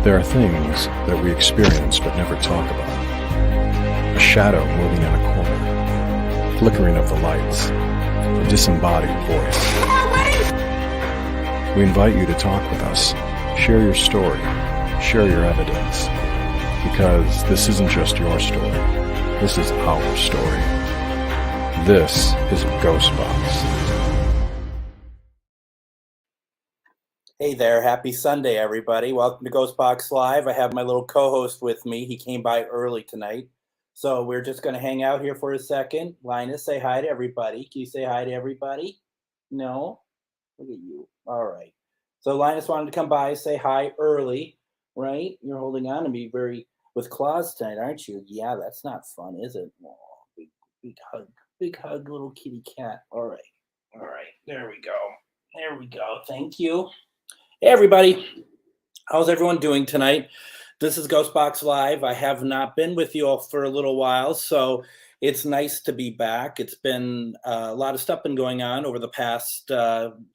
There are things that we experience but never talk about. A shadow moving in a corner, flickering of the lights, a disembodied voice. We invite you to talk with us, share your story, share your evidence, because this isn't just your story, this is our story. This is GhostBox. Hey there, happy Sunday, everybody. Welcome to GhostBox Live. I have my little co-host with me. He came by early tonight. So we're just going to hang out here for a second. Linus, say hi to everybody. Can you say hi to everybody? No? Look at you. All right. So Linus wanted to come by, say hi early, right? You're holding on to me with claws tonight, aren't you? Yeah, that's not fun, is it? Oh, big hug. Big hug, little kitty cat. All right. All right. There we go. There we go. Thank you. Hey everybody, how's everyone doing tonight? This is GhostBox Live. I have not been with you all for a little while, so it's nice to be back. It's been a lot of stuff been going on over the past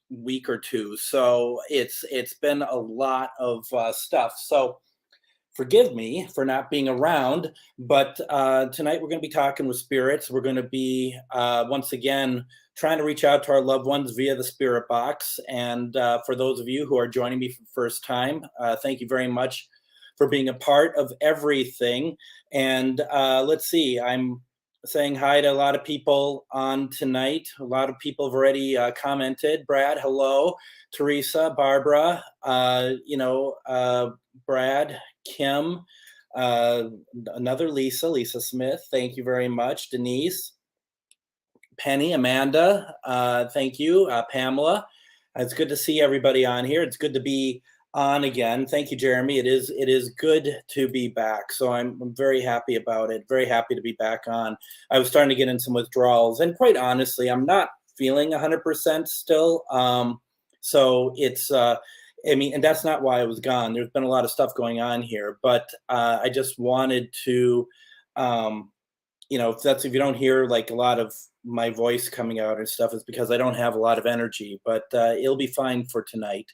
week or two, so it's been a lot of stuff. So forgive me for not being around, but tonight we're going to be talking with spirits. We're going to be once again trying to reach out to our loved ones via the spirit box. And for those of you who are joining me for the first time, thank you very much for being a part of everything. And let's see, I'm saying hi to a lot of people on tonight. A lot of people have already commented. Brad, hello. Teresa, Barbara, Brad, Kim, another Lisa Smith, thank you very much. Denise, Penny, Amanda, thank you. Pamela, it's good to see everybody on here. It's good to be on again. Thank you, Jeremy. It is good to be back. So I'm very happy about it. Very happy to be back on. I was starting to get in some withdrawals, and quite honestly, I'm not feeling 100% still. So it's, and that's not why I was gone. There's been a lot of stuff going on here, but I just wanted to, if you don't hear like a lot of my voice coming out and stuff, it's because I don't have a lot of energy, but it'll be fine for tonight.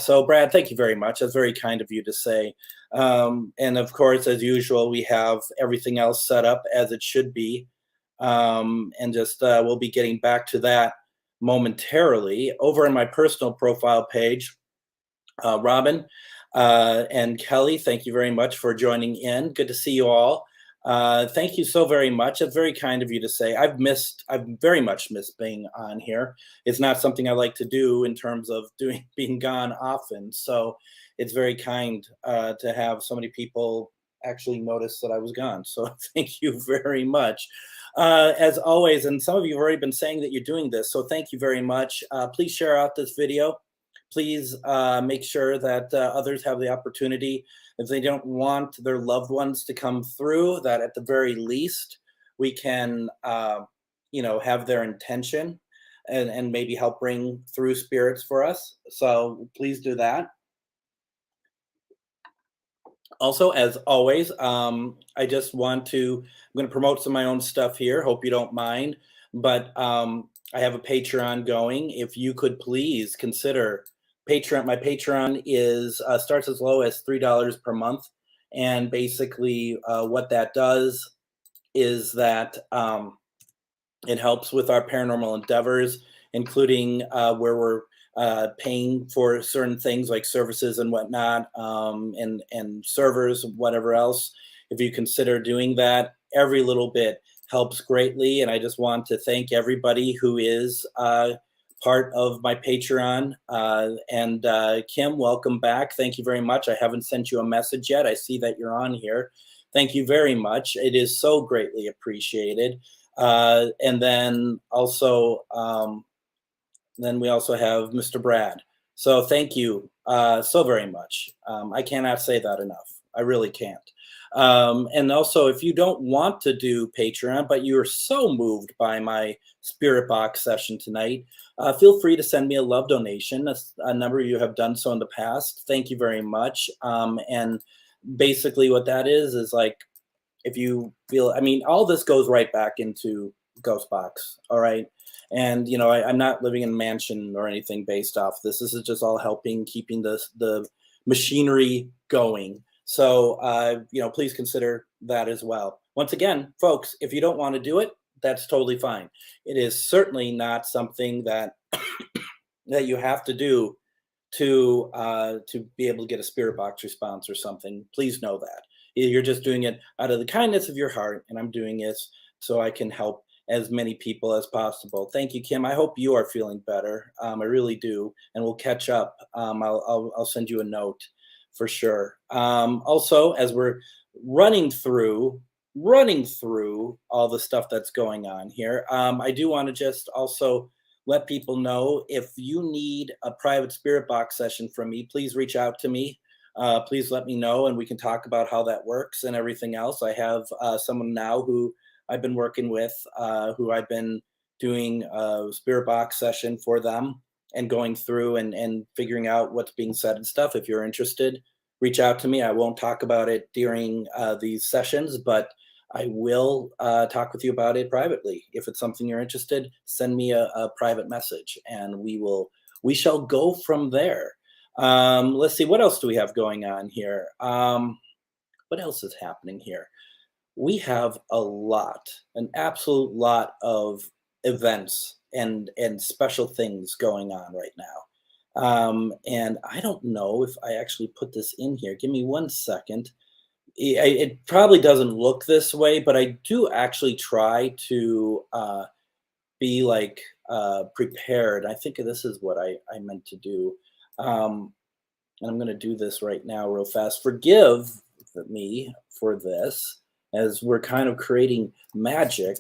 So Brad, thank you very much. That's very kind of you to say. And of course, as usual, we have everything else set up as it should be. And just we'll be getting back to that momentarily. Over on my personal profile page, Robin and Kelly, thank you very much for joining in. Good to see you all. Thank you so very much. It's very kind of you to say. I've very much missed being on here. It's not something I like to do in terms of being gone often. So it's very kind to have so many people actually notice that I was gone. So thank you very much. As always, and some of you have already been saying that you're doing this, so thank you very much. Please share out this video. Please make sure that others have the opportunity, if they don't want their loved ones to come through, that at the very least we can, have their intention and maybe help bring through spirits for us. So please do that. Also, as always, I'm going to promote some of my own stuff here. Hope you don't mind, but I have a Patreon going. If you could please consider Patreon. My Patreon starts as low as $3 per month, and basically what that does is that it helps with our paranormal endeavors, including where we're paying for certain things like services and whatnot, and servers, whatever else. If you consider doing that, every little bit helps greatly, and I just want to thank everybody who is part of my Patreon. And Kim, welcome back. Thank you very much. I haven't sent you a message yet. I see that you're on here. Thank you very much. It is so greatly appreciated. And then also, we also have Mr. Brad. So thank you so very much. I cannot say that enough. I really can't. And also, if you don't want to do Patreon, but you're so moved by my Spirit Box session tonight, feel free to send me a love donation. A number of you have done so in the past. Thank you very much. And basically what that is like, if you feel, all this goes right back into GhostBox, all right? And, I'm not living in a mansion or anything based off this. This is just all helping keeping the machinery going. So, please consider that as well. Once again, folks, if you don't want to do it, that's totally fine. It is certainly not something that that you have to do to be able to get a spirit box response or something. Please know that you're just doing it out of the kindness of your heart, and I'm doing this so I can help as many people as possible. Thank you, Kim. I hope you are feeling better. I really do, and we'll catch up. I'll send you a note for sure. Also, as we're running through all the stuff that's going on here, I do want to just also let people know, if you need a private spirit box session from me, please reach out to me. Please let me know, and we can talk about how that works and everything else. I have someone now who I've been working with, who I've been doing a spirit box session for them and going through and figuring out what's being said and stuff. If you're interested, reach out to me. I won't talk about it during these sessions, but I will talk with you about it privately. If it's something you're interested, send me a private message, and we shall go from there. Let's see, what else do we have going on here? What else is happening here? We have an absolute lot of events and special things going on right now. And I don't know if I actually put this in here. Give me 1 second. It probably doesn't look this way, but I do actually try to be like prepared. I think this is what I meant to do. And I'm going to do this right now real fast. Forgive me for this, as we're kind of creating magic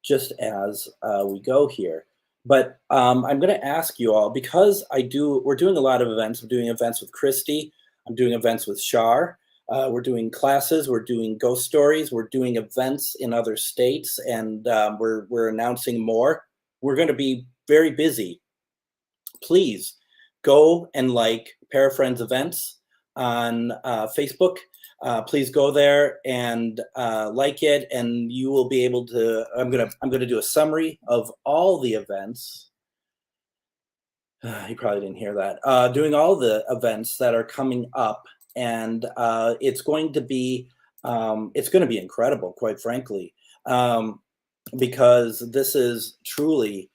just as we go here. But I'm going to ask you all, because we're doing a lot of events. We're doing events with Christy. I'm doing events with Shar. We're doing classes. We're doing ghost stories. We're doing events in other states, and we're announcing more. We're going to be very busy. Please go and like Parafriends Events on Facebook. Please go there and like it, and you will be able to. I'm gonna do a summary of all the events. You probably didn't hear that. Doing all the events that are coming up, and it's going to be incredible, quite frankly, because this is truly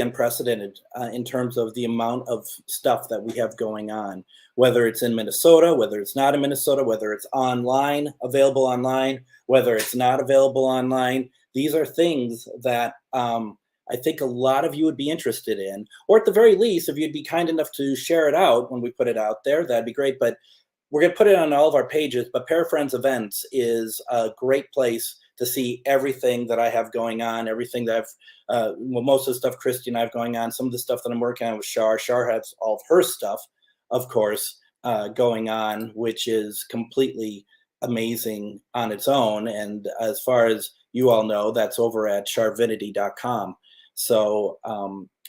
unprecedented in terms of the amount of stuff that we have going on, whether it's in Minnesota, whether it's not in Minnesota, whether it's available online, whether it's not available online. These are things that I think a lot of you would be interested in, or at the very least, if you'd be kind enough to share it out when we put it out there, that'd be great. But we're going to put it on all of our pages. But Parafriends Events is a great place to see everything that I have going on, everything that most of the stuff Christy and I have going on, some of the stuff that I'm working on with Shar. Shar has all of her stuff, of course, going on, which is completely amazing on its own. And as far as you all know, that's over at sharvinity.com. So,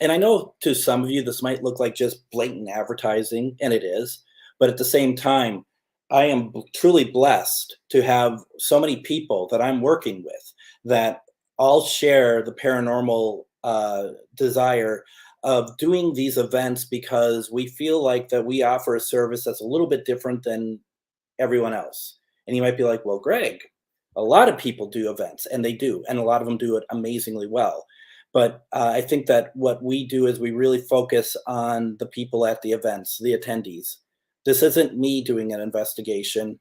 and I know to some of you, this might look like just blatant advertising, and it is, but at the same time, I am truly blessed to have so many people that I'm working with that all share the paranormal desire of doing these events, because we feel like that we offer a service that's a little bit different than everyone else. And you might be like, well, Greg, a lot of people do events, and they do, and a lot of them do it amazingly well. But I think that what we do is we really focus on the people at the events, the attendees. This isn't me doing an investigation.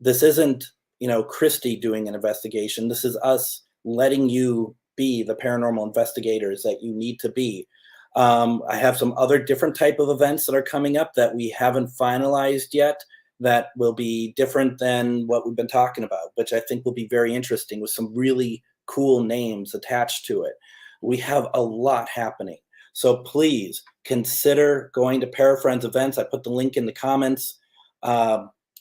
This isn't, Christy doing an investigation. This is us letting you be the paranormal investigators that you need to be. I have some other different type of events that are coming up that we haven't finalized yet, that will be different than what we've been talking about, which I think will be very interesting, with some really cool names attached to it. We have a lot happening. So please consider going to Parafriends Events. I put the link in the comments.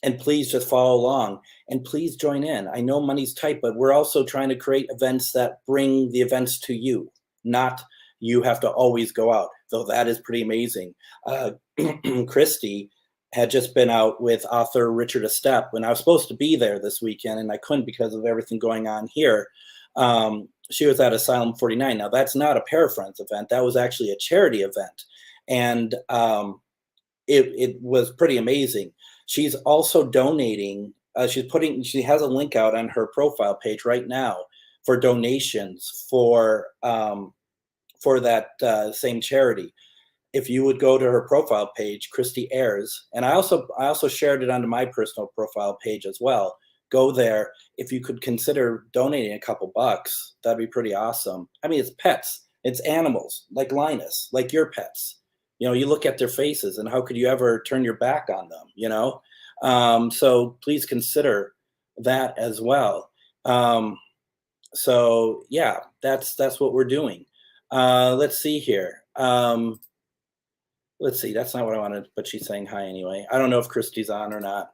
And please just follow along, and please join in. I know money's tight, but we're also trying to create events that bring the events to you, not you have to always go out, though that is pretty amazing. Christy had just been out with author Richard Estep when I was supposed to be there this weekend, and I couldn't because of everything going on here. She was at Asylum 49. Now, that's not a Parafriends event. That was actually a charity event. And it was pretty amazing. She's also donating. She has a link out on her profile page right now for donations for that same charity. If you would go to her profile page, Christy Ayers, and I also shared it onto my personal profile page as well. Go there. If you could consider donating a couple bucks, that'd be pretty awesome. I mean, it's pets, it's animals like Linus, like your pets. You look at their faces, and how could you ever turn your back on them? So please consider that as well. So yeah, that's what we're doing. Let's see here. Let's see. That's not what I wanted, but she's saying hi anyway. I don't know if Christy's on or not.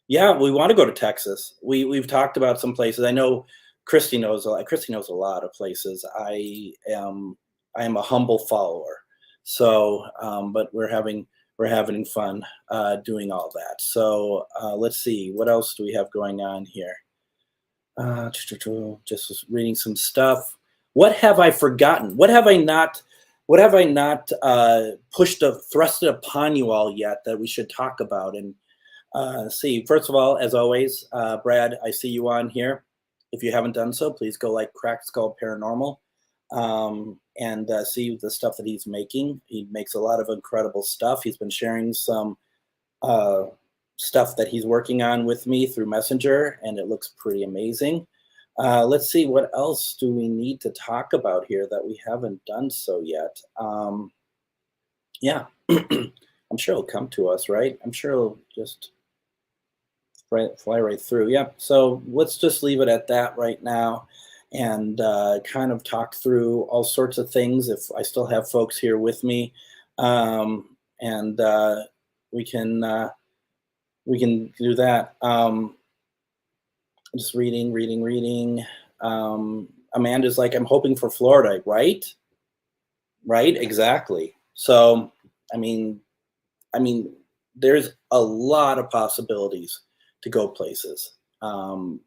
Yeah, we want to go to Texas. We've talked about some places. I know Christy knows a lot. Christy knows a lot of places. I am a humble follower. So, but we're having fun doing all that. So let's see. What else do we have going on here? Just reading some stuff. What have I forgotten? What have I not? What have I not thrusted upon you all yet that we should talk about? And see, first of all, as always, Brad, I see you on here. If you haven't done so, please go like Cracked Skull Paranormal and see the stuff that he's making. He makes a lot of incredible stuff. He's been sharing some stuff that he's working on with me through Messenger, and it looks pretty amazing. Let's see, what else do we need to talk about here that we haven't done so yet? Yeah, I'm sure it'll come to us, right? I'm sure it'll just fly right through. Yeah, so let's just leave it at that right now and kind of talk through all sorts of things if I still have folks here with me. And we can do that. Just reading. Amanda's like, I'm hoping for Florida, right? Right, exactly. So, I mean, there's a lot of possibilities to go places. And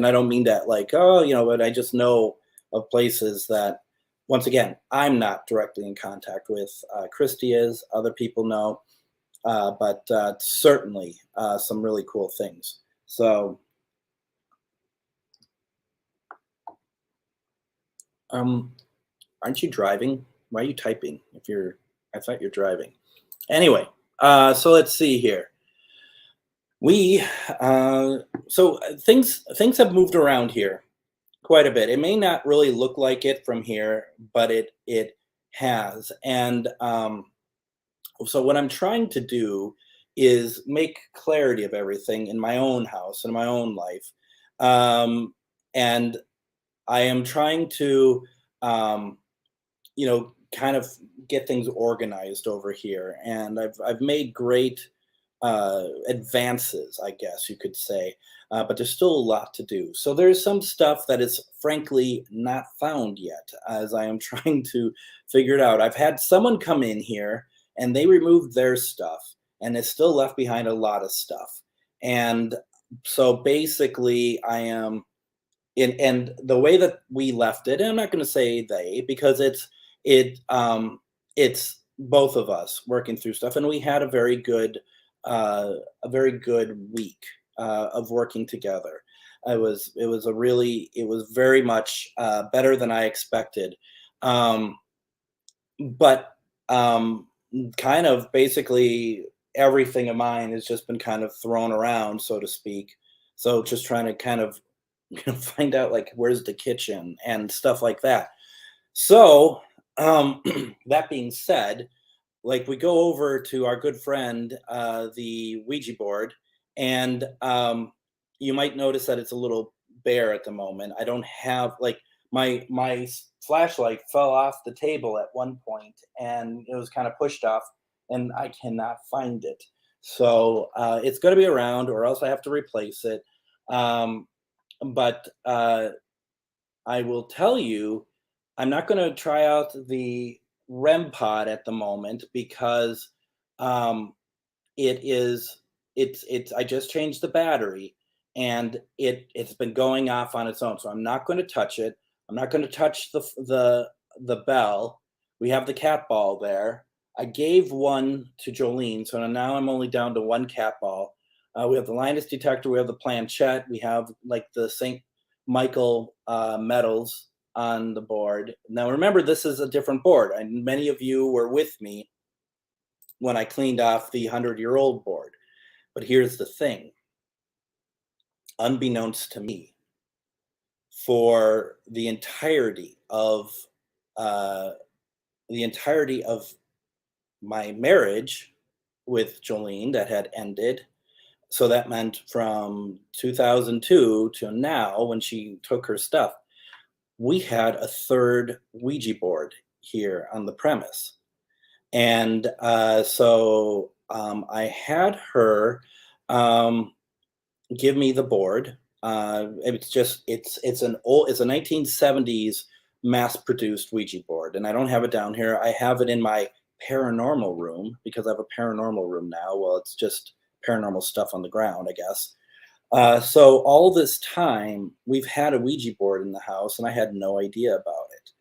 I don't mean that like, but I just know of places that, once again, I'm not directly in contact with. Christy is, other people know, but certainly some really cool things. So, aren't you driving? Why are you typing? I thought you're driving. Anyway, so let's see here. So things have moved around here quite a bit. It may not really look like it from here, but it has. And so what I'm trying to do is make clarity of everything in my own house, in my own life. And I am trying to, kind of get things organized over here. And I've made great advances, I guess you could say, but there's still a lot to do. So there's some stuff that is frankly not found yet, as I am trying to figure it out. I've had someone come in here and they removed their stuff, and it's still left behind a lot of stuff. And so basically, I am. And the way that we left it, and I'm not going to say they, because it's both of us working through stuff, and we had a very good week of working together. It was very much better than I expected, but kind of basically everything of mine has just been kind of thrown around, so to speak. So just trying to kind of find out like where's the kitchen and stuff like that. So that being said, like we go over to our good friend the Ouija board, and you might notice that it's a little bare at the moment. I don't have like my flashlight fell off the table at one point, and it was kind of pushed off, and I cannot find it. So it's going to be around, or else I have to replace it. But I will tell you, I'm not going to try out the REM pod at the moment because it's I just changed the battery, and it's been going off on its own. So I'm not going to touch it. I'm not going to touch the bell. We have the cat ball there. I gave one to Jolene, so now I'm only down to one cat ball. We have the Linus detector, we have the planchette, we have like the St. Michael medals on the board. Now remember, this is a different board. Many of you were with me when I cleaned off the 100-year-old board. But here's the thing. Unbeknownst to me, for the entirety of my marriage with Jolene that had ended, so that meant from 2002 to now when she took her stuff, we had a third Ouija board here on the premise. And I had her give me the board. It's a 1970s mass-produced Ouija board, and I don't have it down here. I have it in my paranormal room because I have a paranormal room now. Well, it's just paranormal stuff on the ground, I guess. So all this time, we've had a Ouija board in the house, and I had no idea about it,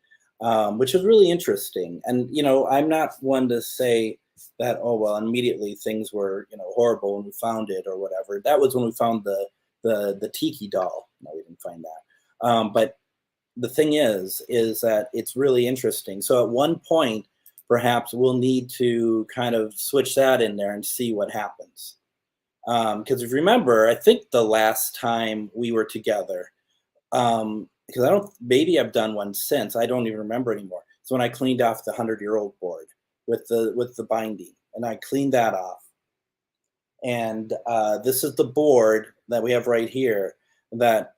which is really interesting. And, I'm not one to say that, oh, well, immediately things were, horrible when we found it or whatever. That was when we found the tiki doll. No, we didn't find that. But the thing is that it's really interesting. So at one point, perhaps we'll need to kind of switch that in there and see what happens. Because if you remember, I think the last time we were together, because maybe I've done one since, I don't even remember anymore. It's when I cleaned off the 100-year-old board with the binding, and I cleaned that off. And this is the board that we have right here that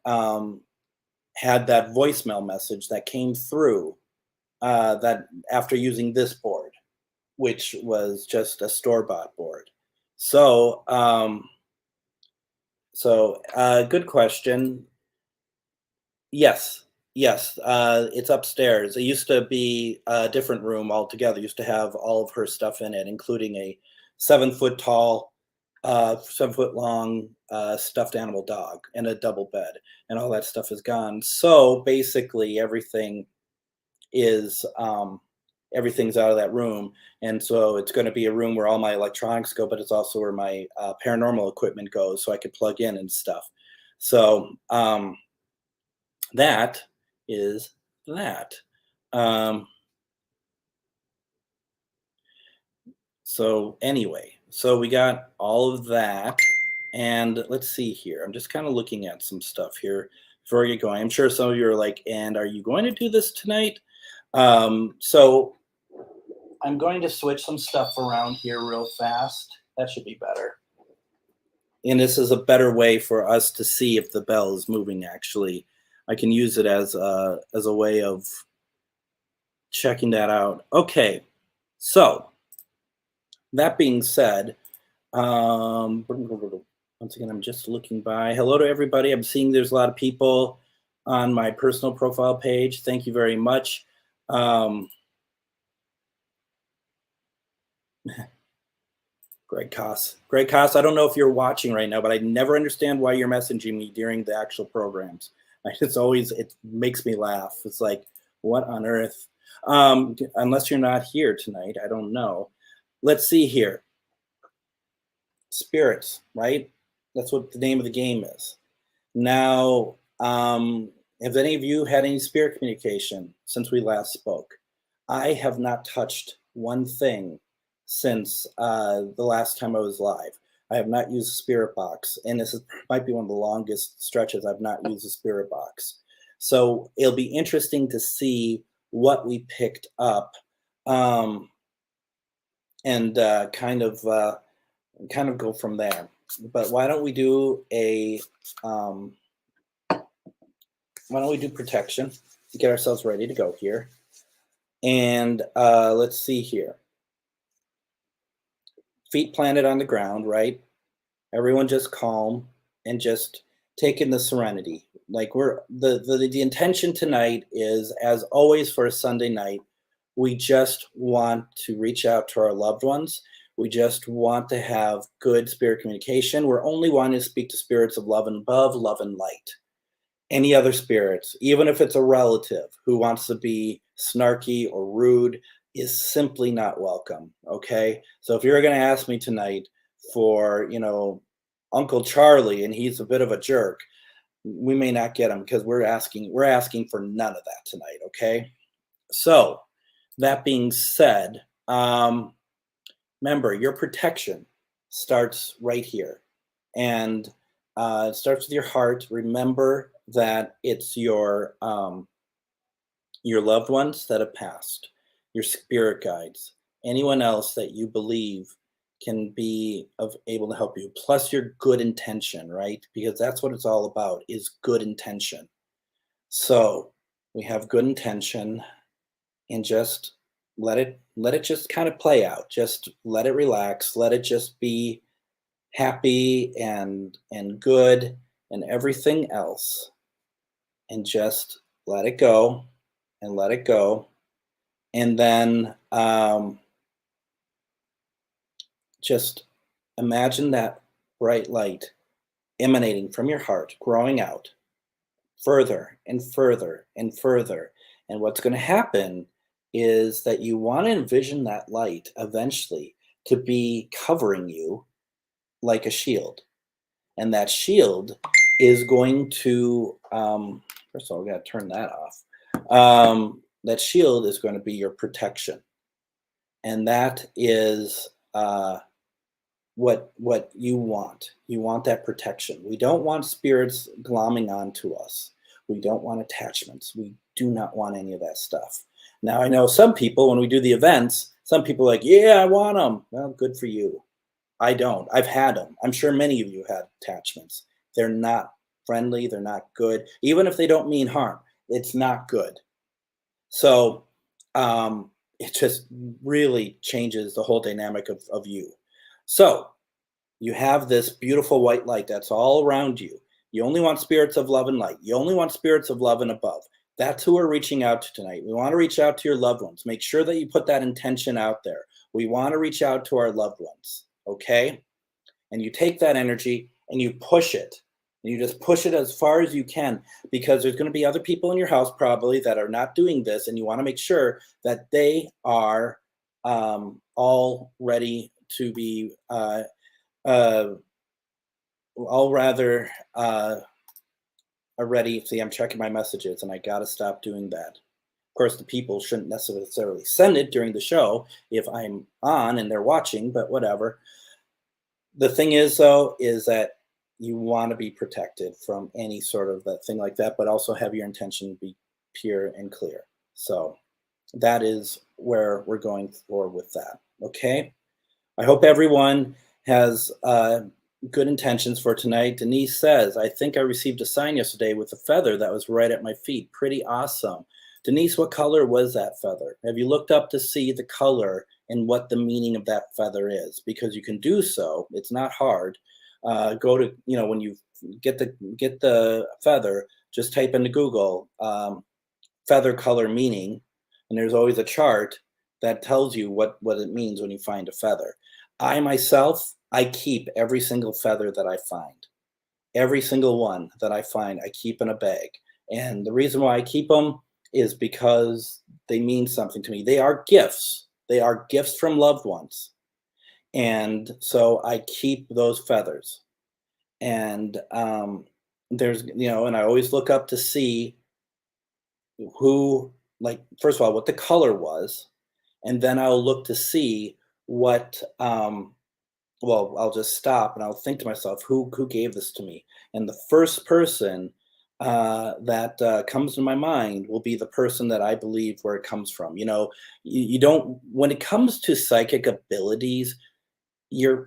had that voicemail message that came through that after using this board, which was just a store-bought board. So, good question. Yes, it's upstairs. It used to be a different room altogether. It used to have all of her stuff in it, including a 7-foot tall, 7-foot long stuffed animal dog and a double bed, and all that stuff is gone. So basically, everything's out of that room, and so it's going to be a room where all my electronics go, but it's also where my paranormal equipment goes, so I could plug in and stuff. So that is that. So anyway, so we got all of that, and let's see here. I'm just kind of looking at some stuff here before we get going. I'm sure some of you are like, and are you going to do this tonight? So I'm going to switch some stuff around here real fast. That should be better. And this is a better way for us to see if the bell is moving, actually. I can use it as a way of checking that out. Okay, so that being said, once again, I'm just looking by. Hello to everybody. I'm seeing there's a lot of people on my personal profile page. Thank you very much. Greg Koss, I don't know if you're watching right now, but I never understand why you're messaging me during the actual programs. It makes me laugh. It's like, what on earth? Unless you're not here tonight, I don't know. Let's see here. Spirits, right? That's what the name of the game is. Now, have any of you had any spirit communication since we last spoke? I have not touched one thing since the last time I was live. I have not used a spirit box, and might be one of the longest stretches I've not used a spirit box. So it'll be interesting to see what we picked up, and kind of go from there. But why don't we do protection to get ourselves ready to go here? And let's see here. Feet planted on the ground, right? Everyone just calm and just take in the serenity. Like the intention tonight is, as always for a Sunday night, we just want to reach out to our loved ones. We just want to have good spirit communication. We're only wanting to speak to spirits of love and above, love and light. Any other spirits, even if it's a relative who wants to be snarky or rude, is simply not welcome. Okay. So if you're going to ask me tonight for, Uncle Charlie and he's a bit of a jerk, we may not get him because we're asking for none of that tonight. Okay. So that being said, remember your protection starts right here. And it starts with your heart. Remember that it's your loved ones that have passed, your spirit guides, anyone else that you believe can be able to help you, plus your good intention, right? Because that's what it's all about is good intention. So we have good intention and just let it just kind of play out. Just let it relax. Let it just be happy and good and everything else. And just let it go and let it go. And then just imagine that bright light emanating from your heart, growing out further and further and further. And what's going to happen is that you want to envision that light eventually to be covering you like a shield. And that shield is going to, first of all, we got to turn that off. That shield is going to be your protection. And that is what you want. You want that protection. We don't want spirits glomming onto us. We don't want attachments. We do not want any of that stuff. Now, I know some people, when we do the events, some people are like, yeah, I want them. Well, good for you. I don't. I've had them. I'm sure many of you had attachments. They're not friendly. They're not good. Even if they don't mean harm, it's not good. So it just really changes the whole dynamic of you. So you have this beautiful white light that's all around you. You only want spirits of love and light. You only want spirits of love and above. That's who we're reaching out to tonight. We want to reach out to your loved ones. Make sure that you put that intention out there. We want to reach out to our loved ones, okay? And you take that energy and you push it. And you just push it as far as you can because there's going to be other people in your house probably that are not doing this. And you want to make sure that they are all ready to be are ready. See, I'm checking my messages and I got to stop doing that. Of course, the people shouldn't necessarily send it during the show if I'm on and they're watching, but whatever. The thing is, though, is that you want to be protected from any sort of that thing like that, but also have your intention be pure and clear. So that is where we're going for with that. Okay. I hope everyone has good intentions for tonight. Denise says, I think I received a sign yesterday with a feather that was right at my feet. Pretty awesome. Denise, what color was that feather? Have you looked up to see the color and what the meaning of that feather is? Because you can do so. It's not hard. Go to, when you get the feather, just type into Google feather color meaning, and there's always a chart that tells you what it means when you find a feather. I myself, I keep every single feather that I find. Every single one that I find, I keep in a bag. And the reason why I keep them is because they mean something to me. They are gifts. They are gifts from loved ones. And so I keep those feathers. And there's, and I always look up to see who, like, first of all, what the color was. And then I'll look to see what, well, I'll just stop and I'll think to myself, who gave this to me? And the first person that comes to my mind will be the person that I believe where it comes from. You don't, when it comes to psychic abilities, your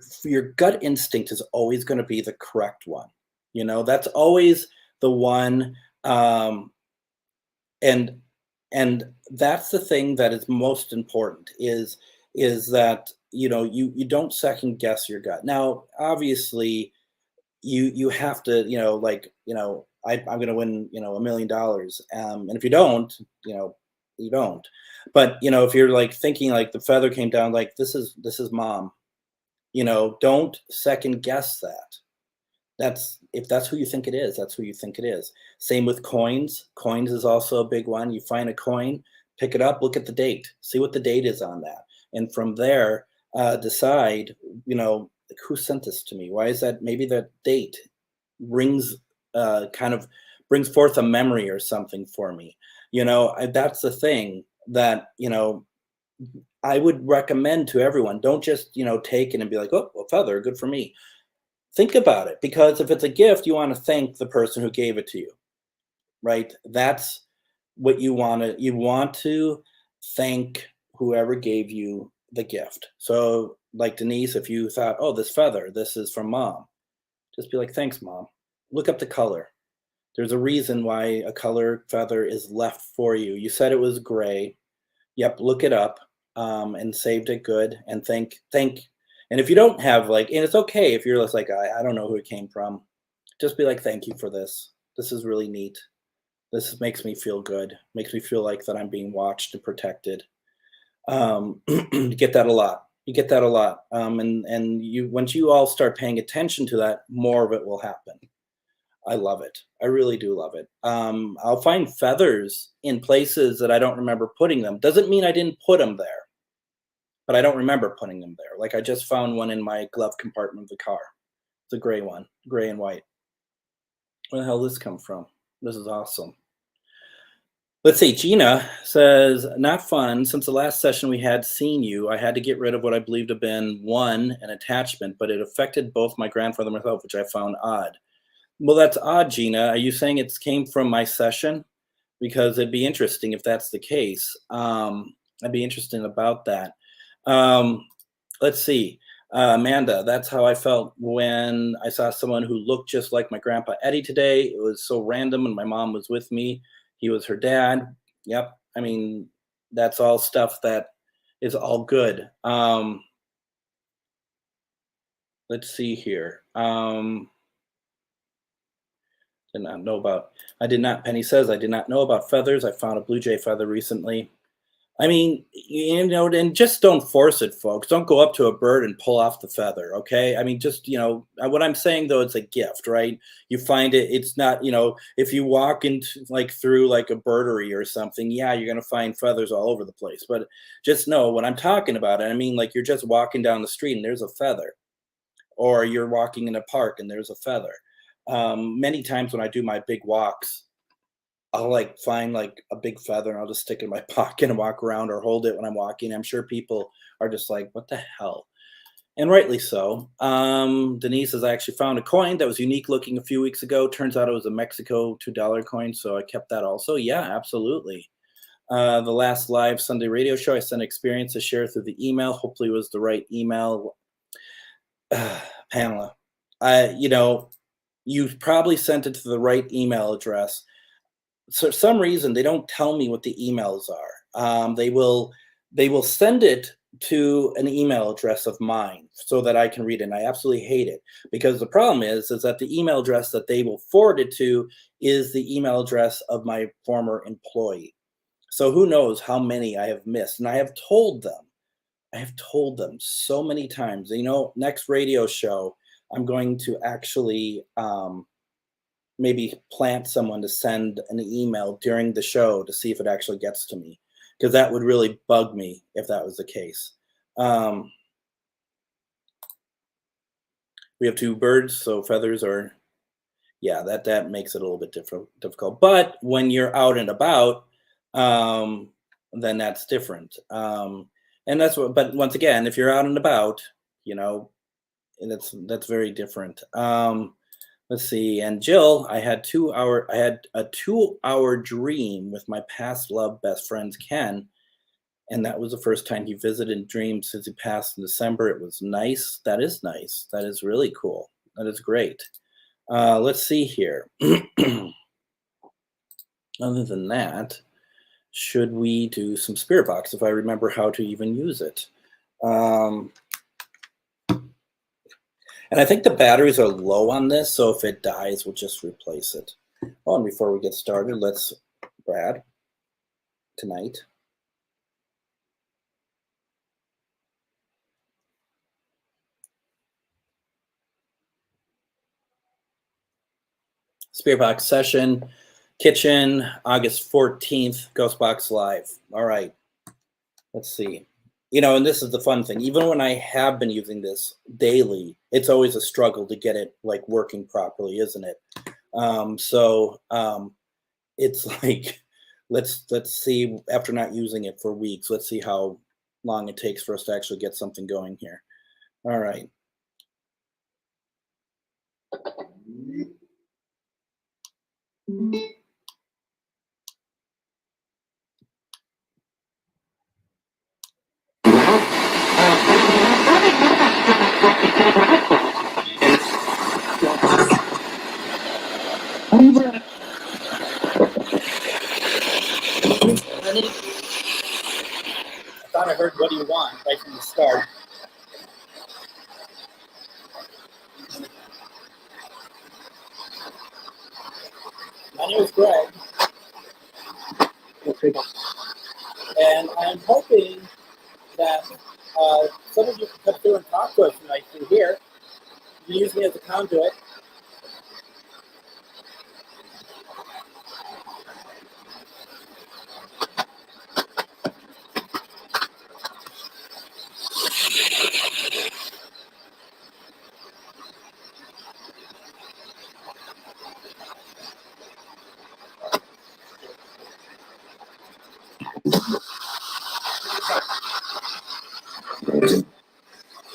gut instinct is always going to be the correct one. That's always the one. And that's the thing that is most important is that you don't second guess your gut. Now obviously you have to I'm going to win $1 million, and if you don't, you don't. But if you're like thinking like the feather came down, like this is mom, don't second guess that. If that's who you think it is, that's who you think it is. Same with coins. Coins is also a big one. You find a coin, Pick it up, look at the date, see what the date is on that. And from there, decide, like, who sent this to me? Why is that? Maybe that date rings, kind of brings forth a memory or something for me. That's the thing that, I would recommend to everyone. Don't just, take it and be like, oh, a feather, good for me. Think about it, because if it's a gift, you want to thank the person who gave it to you, right? That's what you want to thank whoever gave you the gift. So, like Denise, if you thought, oh, this feather, this is from mom, just be like, thanks, mom. Look up the color. There's a reason why a color feather is left for you. You said it was gray. Yep, look it up, and saved it good, and thank. And if you don't have, like, and it's okay if you're just like, I don't know who it came from. Just be like, thank you for this. This is really neat. This makes me feel good. Makes me feel like that I'm being watched and protected. You get that a lot. You get that a lot. And you, once you all start paying attention to that, more of it will happen. I love it. I really do love it. I'll find feathers in places that I don't remember putting them. Doesn't mean I didn't put them there, but I don't remember putting them there. Like, I just found one in my glove compartment of the car. It's a gray one, gray and white. Where the hell did this come from? This is awesome. Let's see. Gina says, not fun. Since the last session we had seen you, I had to get rid of what I believed to have been an attachment, but it affected both my grandfather and myself, which I found odd. Well, that's odd, Gina. Are you saying it came from my session? Because it'd be interesting if that's the case. I'd be interested about that. Let's see. Amanda, that's how I felt when I saw someone who looked just like my grandpa Eddie today. It was so random, and my mom was with me. He was her dad. Yep. I mean, that's all stuff that is all good. Let's see here. Did not know about. Penny says, I did not know about feathers. I found a blue jay feather recently. I mean, and just don't force it, folks. Don't go up to a bird and pull off the feather, okay? I mean, just, what I'm saying, though, it's a gift, right? You find it, it's not, if you walk into, like, through, like, a birdery or something, yeah, you're going to find feathers all over the place. But just know what I'm talking about. I mean, like, you're just walking down the street and there's a feather. Or you're walking in a park and there's a feather. Many times when I do my big walks, I'll, like, find, like, a big feather and I'll just stick it in my pocket and walk around, or hold it when I'm walking. I'm sure people are just like, what the hell? And rightly so. Denise says, I actually found a coin that was unique looking a few weeks ago. Turns out it was a Mexico $2 coin, so I kept that also. Yeah, absolutely. The last live Sunday radio show, I sent experience to share through the email. Hopefully it was the right email. Pamela, you probably sent it to the right email address. So for some reason, they don't tell me what the emails are. They will send it to an email address of mine so that I can read it. And I absolutely hate it, because the problem is that the email address that they will forward it to is the email address of my former employee. So who knows how many I have missed. And I have told them so many times, next radio show, I'm going to actually, maybe plant someone to send an email during the show to see if it actually gets to me, because that would really bug me if that was the case. We have two birds, so feathers are, yeah, that makes it a little bit difficult. But when you're out and about, then that's different. And but once again, if you're out and about, and that's very different. Let's see. And Jill, I had a 2-hour dream with my past love best friend Ken, and that was the first time he visited in dreams since he passed in December. It was nice. That is nice. That is really cool. That is great. Let's see here. Other than that, should we do some spirit box if I remember how to even use it? And I think the batteries are low on this, so if it dies, we'll just replace it. Oh, and before we get started, let's, Brad, tonight. Spirit box session. Kitchen, August 14th, GhostBox Live. All right, let's see. You know, and this is the fun thing. Even when I have been using this daily, it's always a struggle to get it like working properly, isn't it? It's like, let's see, after not using it for weeks, let's see how long it takes for us to actually get something going here. All right. Honey, I thought I heard "What do you want" right from the start. My name is Greg, and I'm hoping that some of you can come through and talk to us tonight through here. You can use me as a conduit.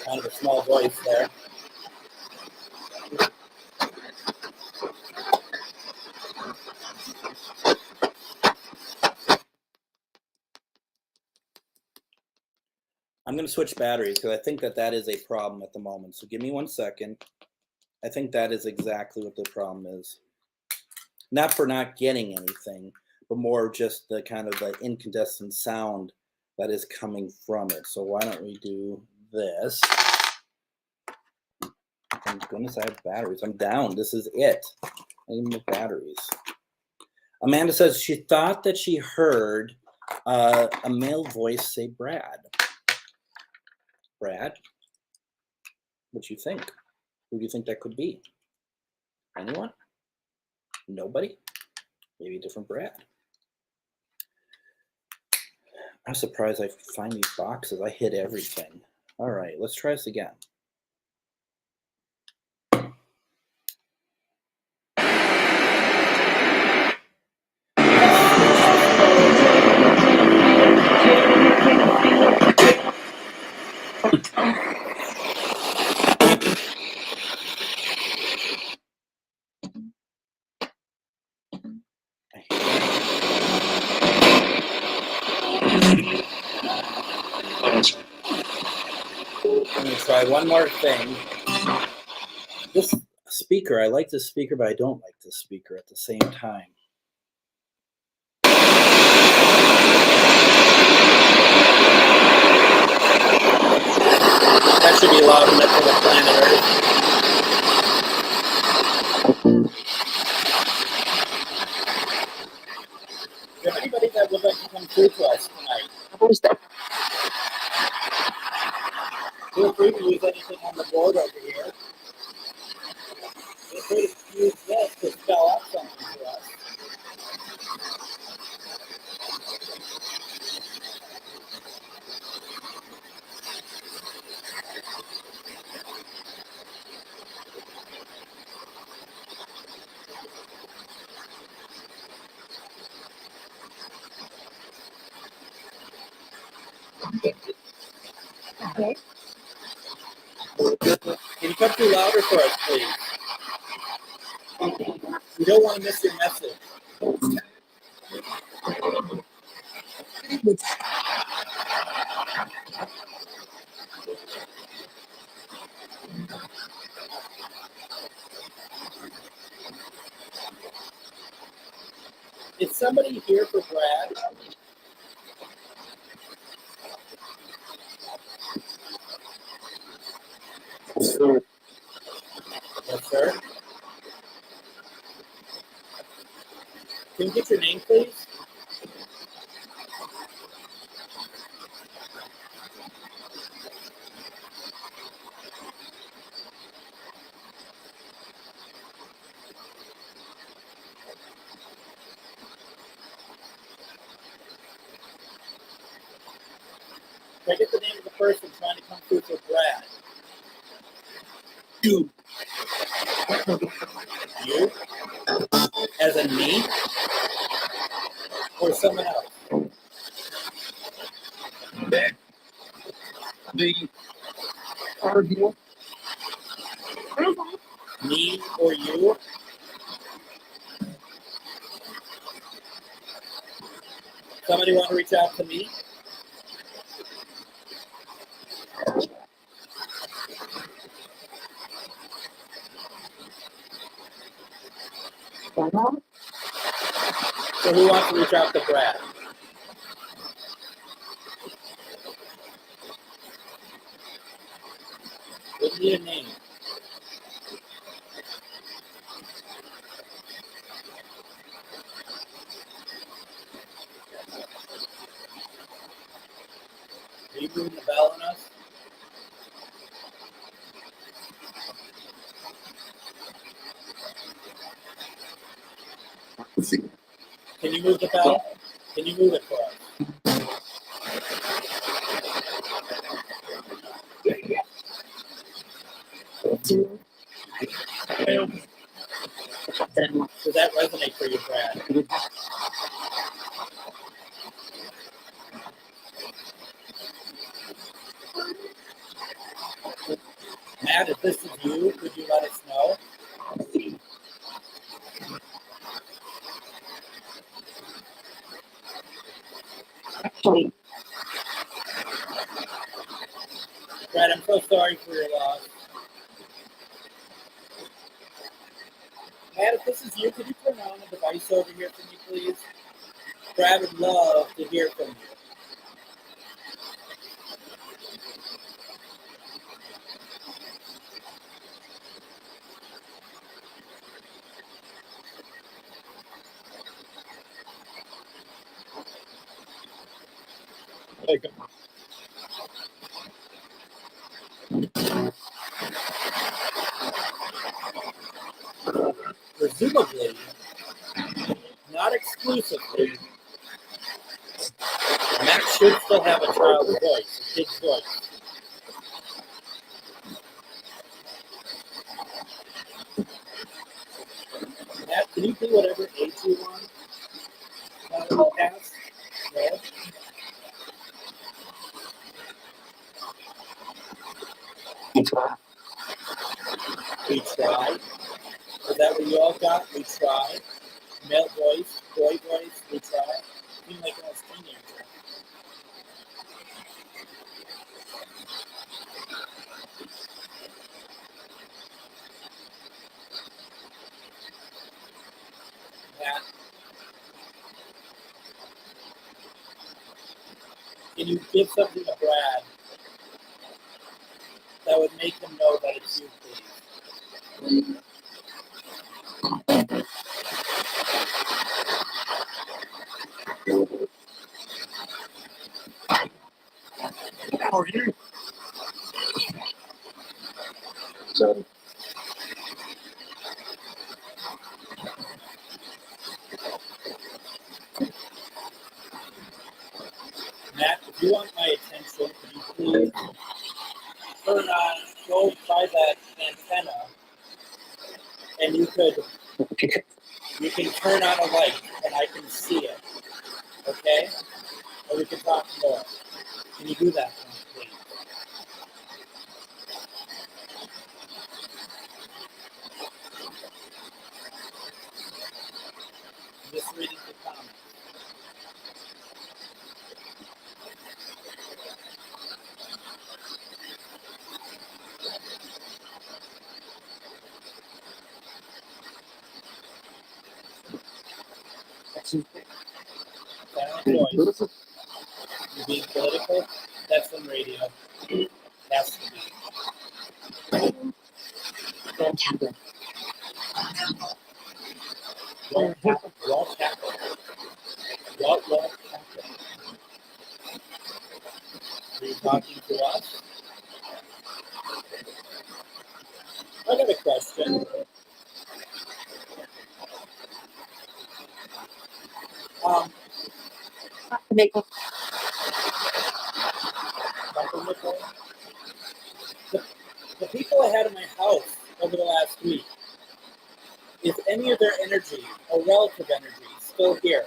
Kind of a small voice there. I'm going to switch batteries because I think that is a problem at the moment. So give me 1 second. I think that is exactly what the problem is. Not for not getting anything, but more just the kind of the incandescent sound that is coming from it. So why don't we do this? Thank goodness I have batteries. I'm down. This is it. I need more batteries. Amanda says she thought that she heard a male voice say Brad. Brad? What do you think? Who do you think that could be? Anyone? Nobody? Maybe a different Brad. I'm surprised I find these boxes. I hit everything. All right, let's try this again. I'm going to try one more thing. This speaker, I like this speaker, but I don't like this speaker at the same time. That should be loud enough for the planet Earth. Is there anybody that would like to come through to us tonight? Feel free to use anything on the board over here. Feel free to use this to spell out something to us. Okay. Can you come through louder for us, please? We don't want to miss your message. Is somebody here for Brad? Yes, sir. Can you get your name, please? Can I get the name of the person trying to come through for Brad? You. You? As in me? Or someone else? The argument. Me or you? Somebody want to reach out to me? So who wants to reach out to Brad? We need a name. Are you moving the bell on us? Can you move the bell? Can you move it for us? Does that resonate for you, Brad? Matt, if this is you, could you let us know? Brad, I'm so sorry for your loss. Matt, if this is you, could you turn on the device over here for me, please? Brad would love to hear from you. Presumably, not exclusively, Matt should still have a child's voice, a kid's voice. Matt, can you do whatever age you want? Pass? No? We tried. Is that what you all got? We tried. Male voice, boy voice, we tried. Seemed like I was teenager. Matt, can you give something to Brad that would make him know that it's you, please? How are you? So. Matt, if you want my attention, could you please turn on, go by that antenna, and you can turn on a light, and I can see it, okay? Or we can talk more. Can you do that for me, please? I'm just reading the comments. Silent voice. You're being political? That's on radio. Has to be. Won't happen. Won't happen. Won't happen. What won't happen? Are you talking to us? I got a question. wonderful. The people I had in my house over the last week, is any of their energy or relative energy still here?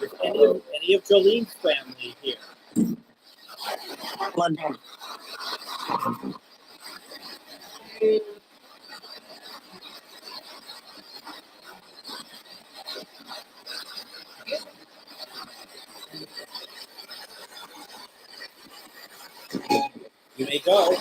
Is any of Jolene's family here? You may go.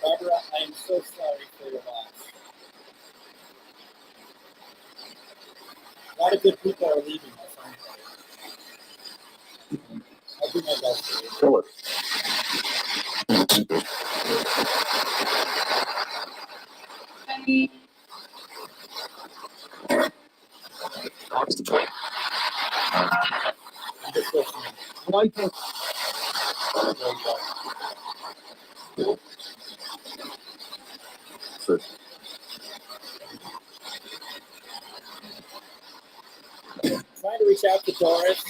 Barbara, I am so sorry for your loss. A lot of good people are leaving us, aren't they? I'll do my best for you. Philip. I'm just listening. One thing. There you go. So, Trying to reach out to Doris.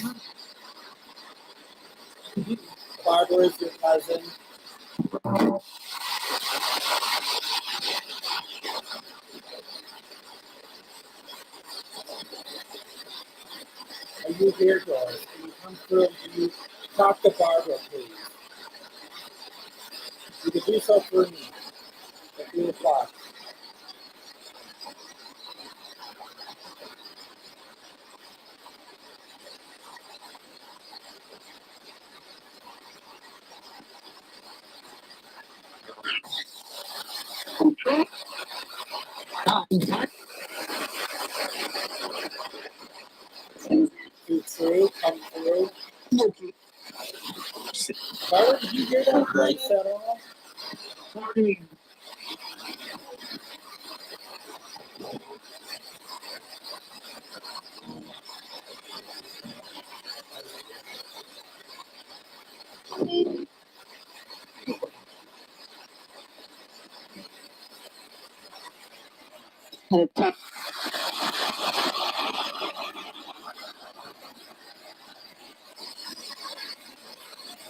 Barbara is your cousin. Are you here, Doris? Can you come through and can you talk to Barbara, please? You can do so through me at 3 o'clock. Too true, come through. Barbara, did you hear that voice at all?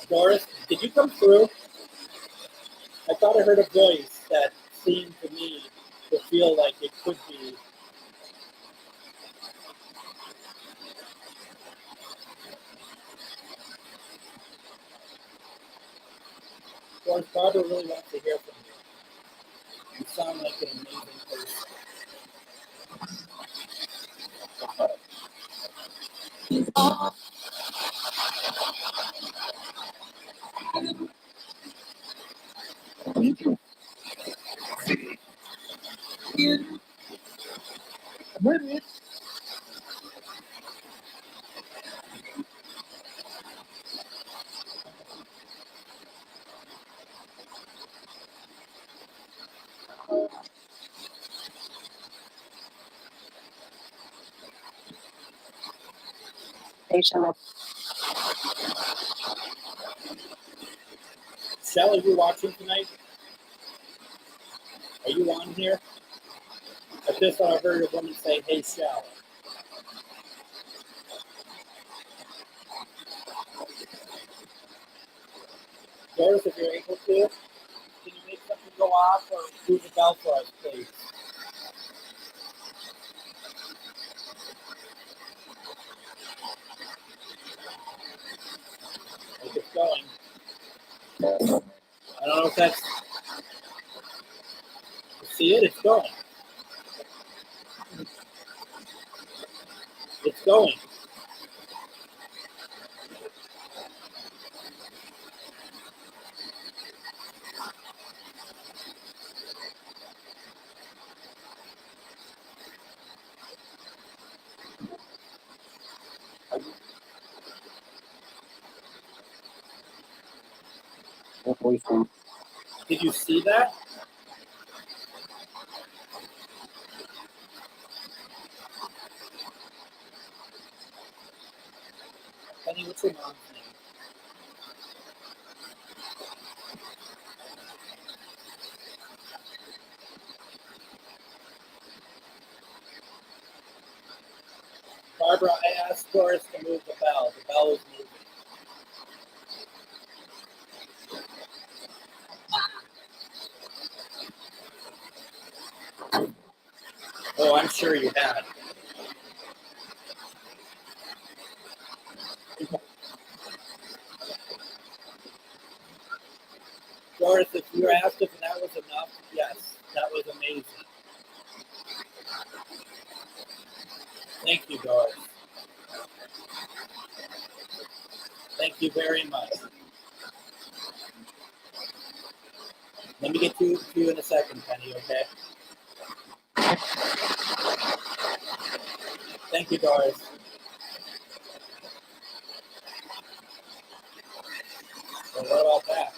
Doris, did you come through? I thought I heard a voice that seemed to me to feel like it could be. Doris, Barbara really wants to hear from you. You sound like an amazing person. Shell, are you watching tonight? Are you on here? I just thought I heard a woman say, "Hey, Shell." Doris, if you're able to, can you make something go off or do the bell for us, please? Like it's going. I don't know if that's. See it? It's going. It's going. Did you see that? Penny, what's your mom's name? Barbara, I asked Doris to move the bell. The bell is moving. Oh, I'm sure you had. Doris, if you asked if that was enough, yes, that was amazing. Thank you, Doris. Thank you very much. Let me get to you in a second, Penny, okay? Thank you, Doris. Well, what about that?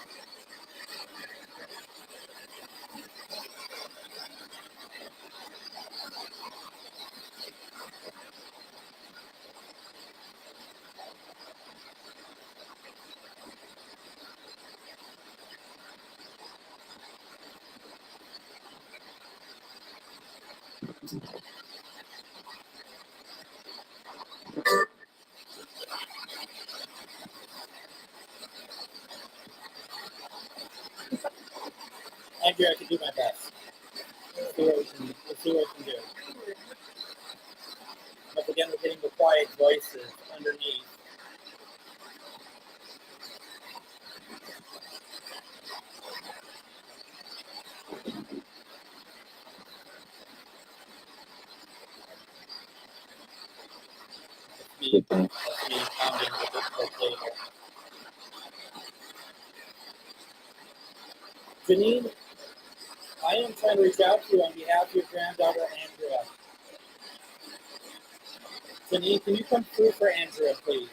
Andrew, I can do my best. Let's see what we can do. Once again, we're getting the quiet voices underneath. That's me pounding the table. Janine, I am trying to reach out to you on behalf of your granddaughter, Andrea. Janine, can you come through for Andrea, please?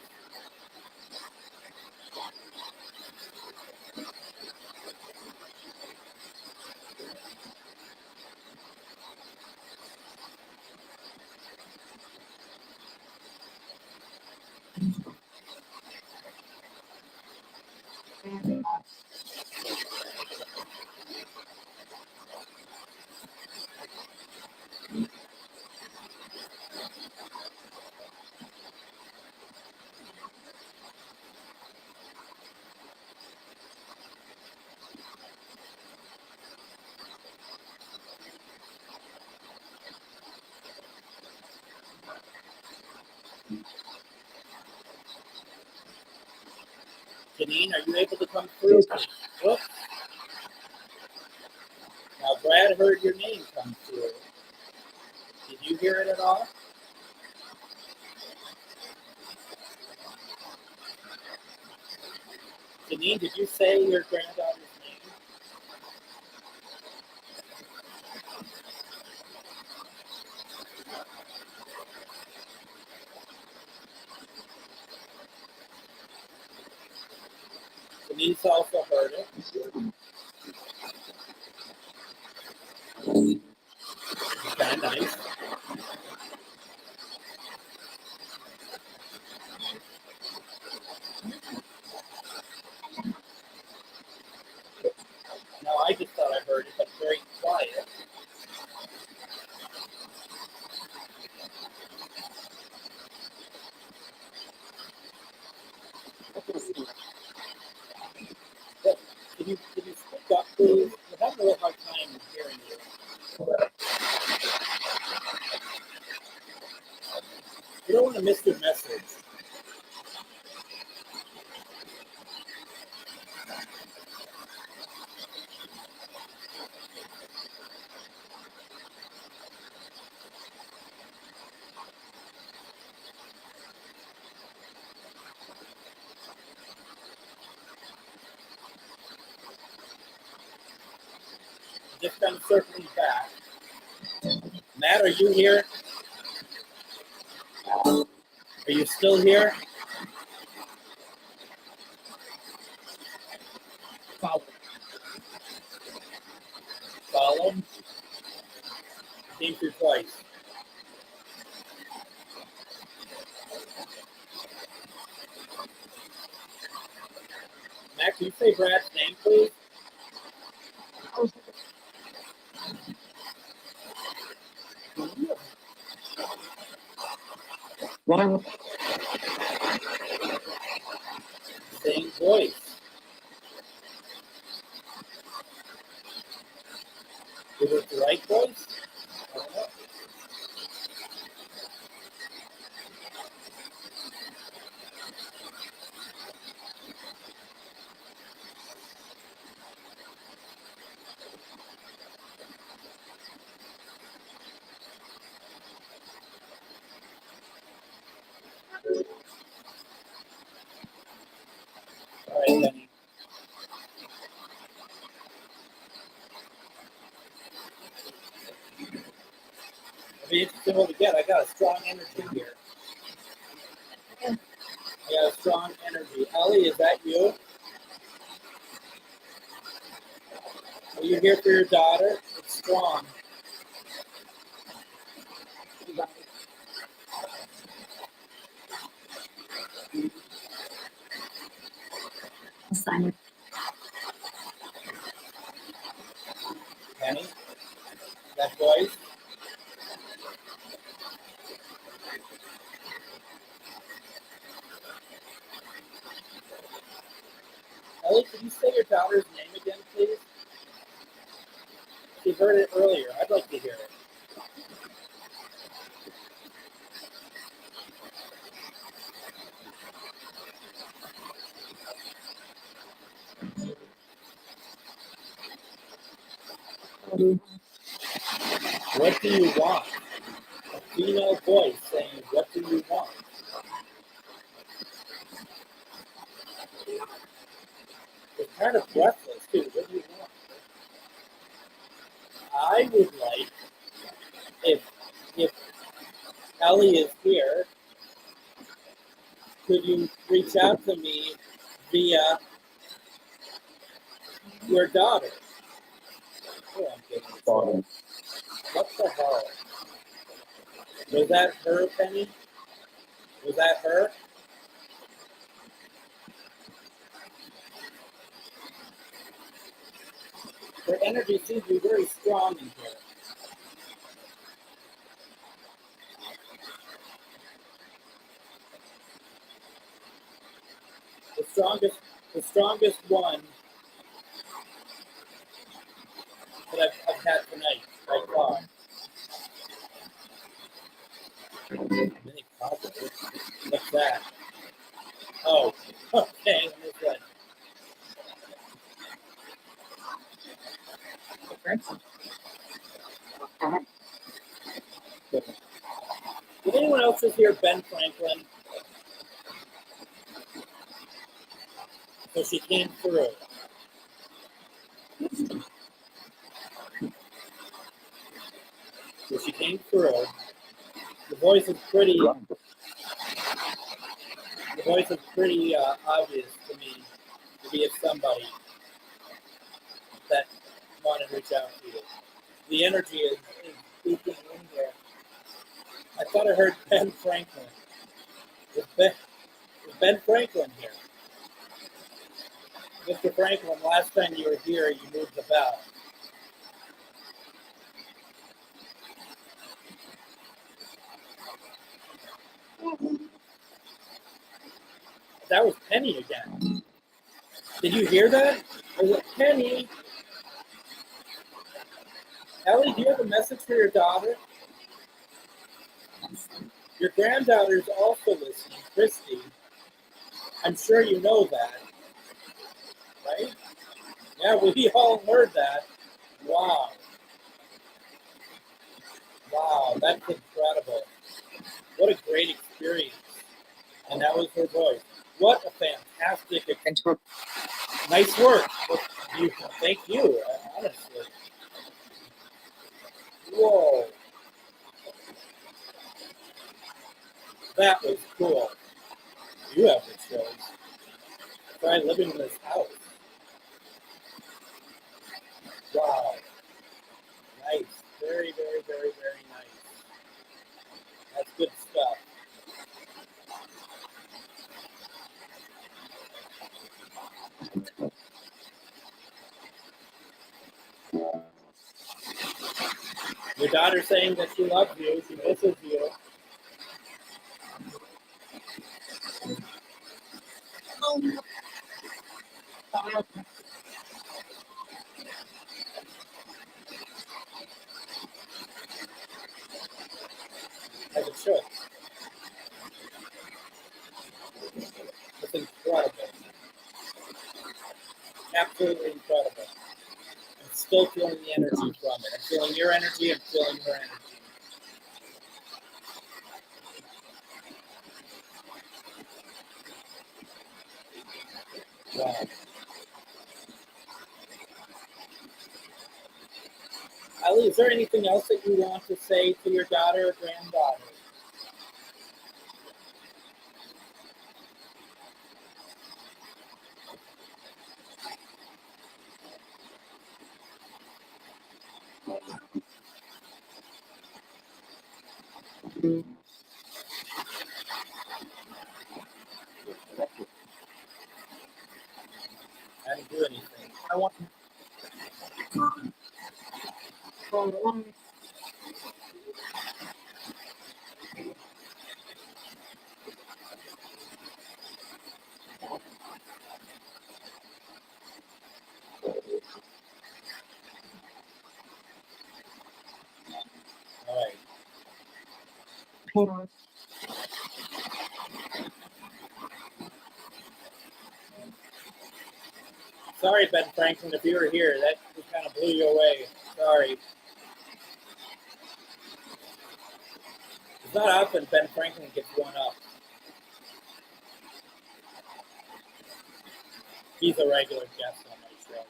Janine, are you able to come through? Whoops. Now, Brad heard your name come through. Did you hear it at all? Janine, did you say your granddaughter's name? Denise also heard it. Kind of nice. Now, I just thought I heard it, but very quiet. Can you speak up, please? We're having a little hard time hearing you. You don't want to miss your message. Just kind of circling back. Matt, are you here? Are you still here? say Brad's name, please? Same voice. Is it the right voice? I don't know. All right, Penny. It'll be interesting what we get. I got a strong energy here. I got a strong energy. Ellie, is that you? Are you here for your daughter? It's strong. Penny? That voice? Ellie, could you say your daughter's name again, please? She heard it earlier. I'd like to hear it. What do you want? A female voice saying, what do you want? It's kind of breathless, too. What do you want? I would like, if Ellie is here, could you reach out to me via your daughter? Oh, I'm getting started. What the hell? Was that her, Penny? Was that her? Her energy seems to be very strong in here. The strongest one that I've had tonight, by far. What's that? Oh, okay. Good. Did anyone else just hear Ben Franklin? So she came through. So she came through. The voice is pretty. The voice is pretty obvious to me to be somebody that wanted to reach out to you. The energy is speaking in there. I thought I heard Ben Franklin. Is Ben Franklin here? Mr. Franklin, last time you were here, you moved the bell. That was Penny again. Did you hear that? Was it Penny? Ellie, do you have a message for your daughter? Your granddaughter is also listening, Christy. I'm sure you know that, right? Yeah, we all heard that. Wow. Wow, that's incredible. What a great experience. And that was her voice. What a fantastic experience. Nice work. Thank you, honestly. Whoa. That was cool. You have the choice. Try living in this house. Wow. Nice. Very, very, very, very nice. That's good stuff. Your daughter's saying that she loves you. She misses you. As it should. It's incredible. Absolutely incredible. I'm still feeling the energy from it. I'm feeling your energy. I'm feeling her energy. Wow. Ali, is there anything else that you want to say to your daughter or granddaughter? I didn't do anything. I want. All right. Sorry, Ben Franklin, if you were here, that just kind of blew you away. Sorry. It's not often Ben Franklin gets one up. He's a regular guest on my show.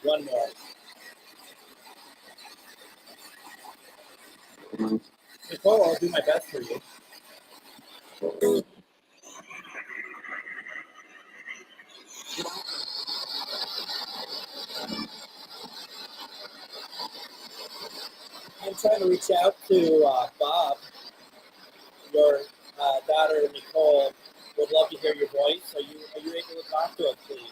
One more. Nicole, I'll do my best for you. I'm trying to reach out to Bob. Your daughter Nicole would love to hear your voice. Are you able to talk to us, please?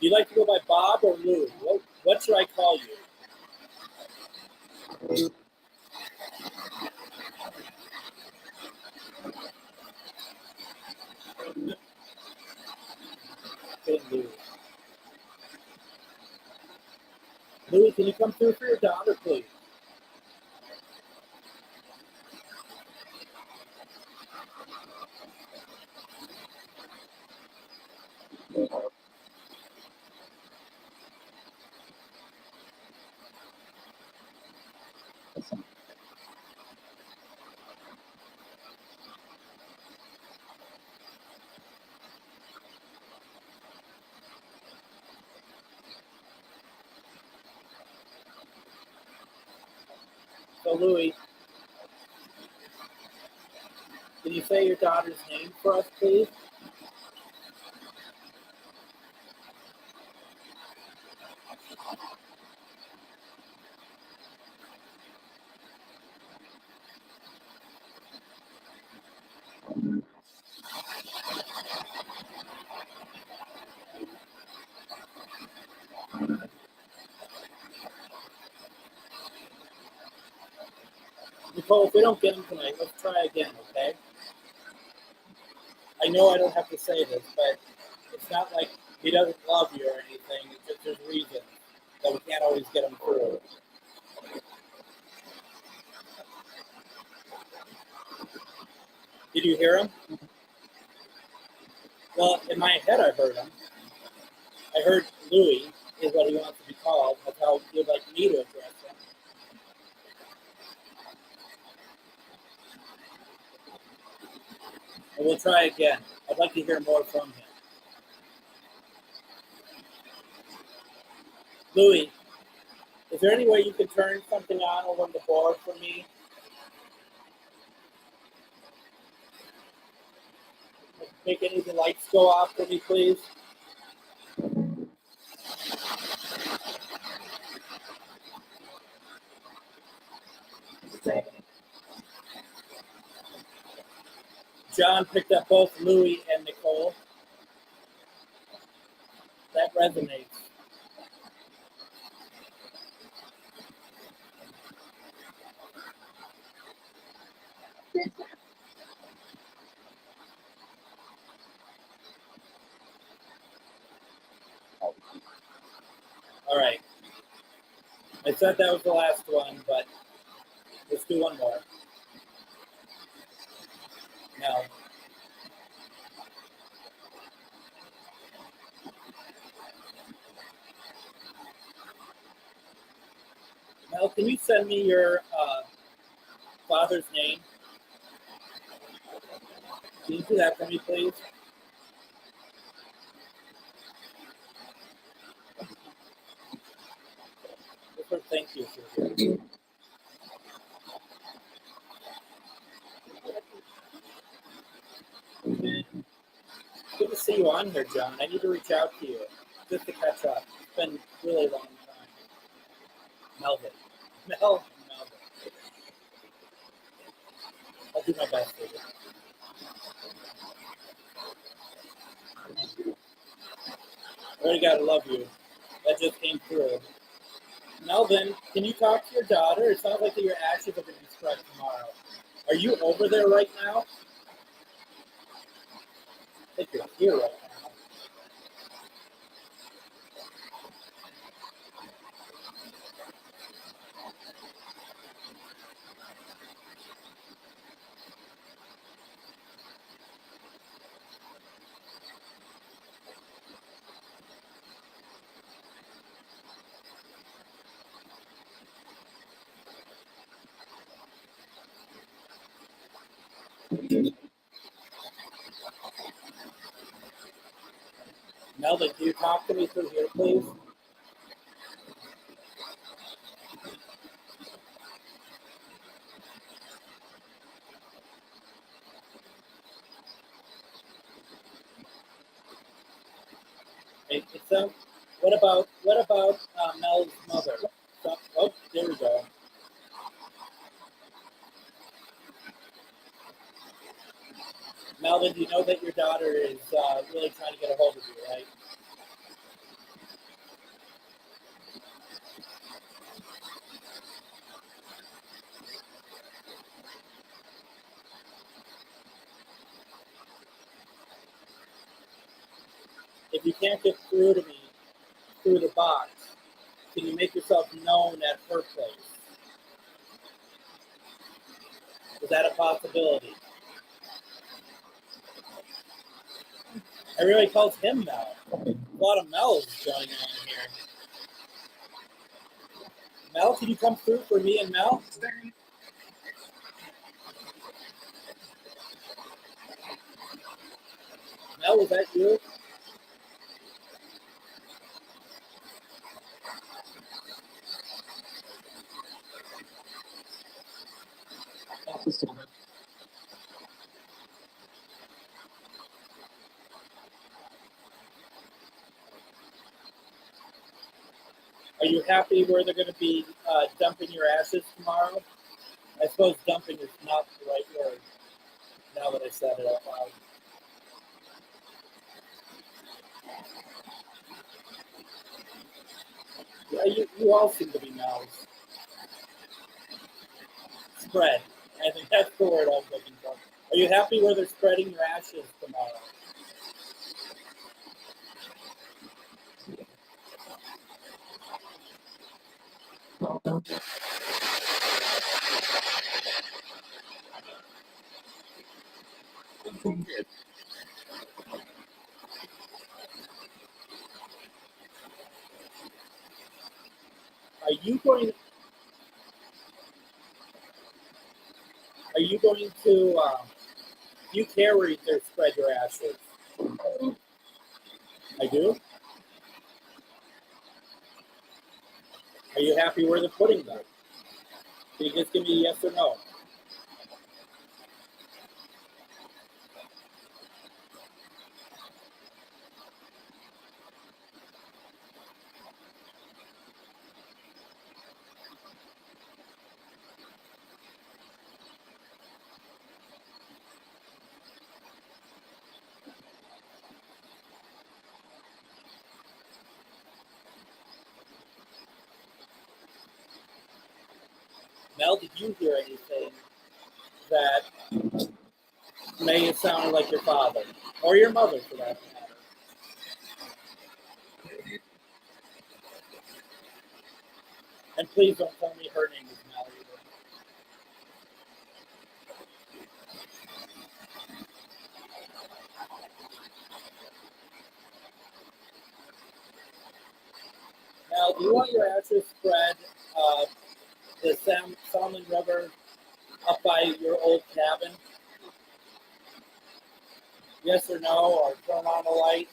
Do you like to go by Bob or Lou? What should I call you? Okay, Lou. Louis, can you come through for your daughter, please? So, Louis, can you say your daughter's name for us, please? Nicole, if we don't get him tonight, let's try again, okay? I know I don't have to say this, but it's not like he doesn't love you or anything. It's just there's reasons that we can't always get him through. Did you hear him? Well, in my head, I heard him. I heard Louis is what he wants to be called. That's how you'd like me to address him. And we'll try again. I'd like to hear more from him. Louis, is there any way you could turn something on over on the board for me? Make any of the lights go off for me, please? John picked up both Louis and Nicole. That resonates. All right. I said that was the last one, but let's do one more. Now, Mel, can you send me your father's name? Can you do that for me, please? Thank you. Good to see you on here, John. I need to reach out to you just to catch up. It's been a really long time. Melvin. Melvin. I'll do my best for you. I already gotta love you. That just came through. Melvin, can you talk to your daughter? It sounds like your ashes are going to be spread tomorrow. Are you over there right now? I think you're here right now. Melvin, can you talk to me through here, please? Hey, so, what about Mel's mother? So, oh, there we go. Melvin, you know that your daughter is really trying to get a hold of you, right? If you can't get through to me through the box, can you make yourself known at her place? Is that a possibility? Everybody calls him Mel. A lot of Mel's going on here. Mel, can you come through for me and Mel? Mel, was that you? Are you happy where they're going to be dumping your ashes tomorrow? I suppose dumping is not the right word, now that I said it out loud. Yeah, you all seem to be Mel's. Spread. I think that's the word I was looking for. Are you happy where they're spreading your ashes tomorrow? Are you going to Do you care where you spread your ashes? I do. Are you happy where they're putting them? Can you just give me a yes or no? Mel, did you hear anything that may have sounded like your father? Or your mother, for that matter? And please don't tell me her name is Mel either. Mel, do you want your ashes spread the Salmon River up by your old cabin? Yes or no, or turn on a light?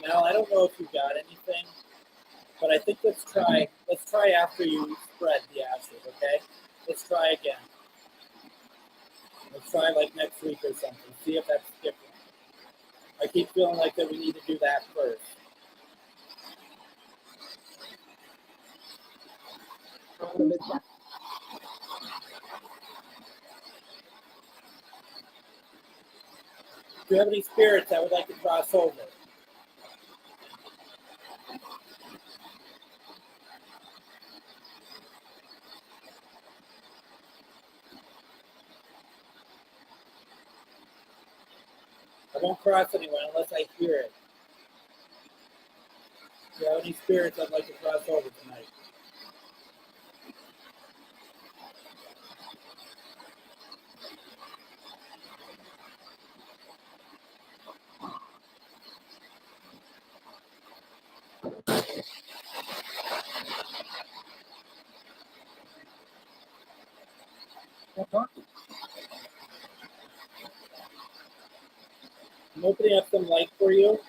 Mel, I don't know if you got anything, but I think let's try after you spread the ashes, okay? Let's try again. Let's try like next week or something. See if that's different. I keep feeling like that we need to do that first. Do you have any spirits that would like to cross over? I won't cross anyone unless I hear it. Do you have any spirits I'd like to cross over tonight? I'm opening up some light for you.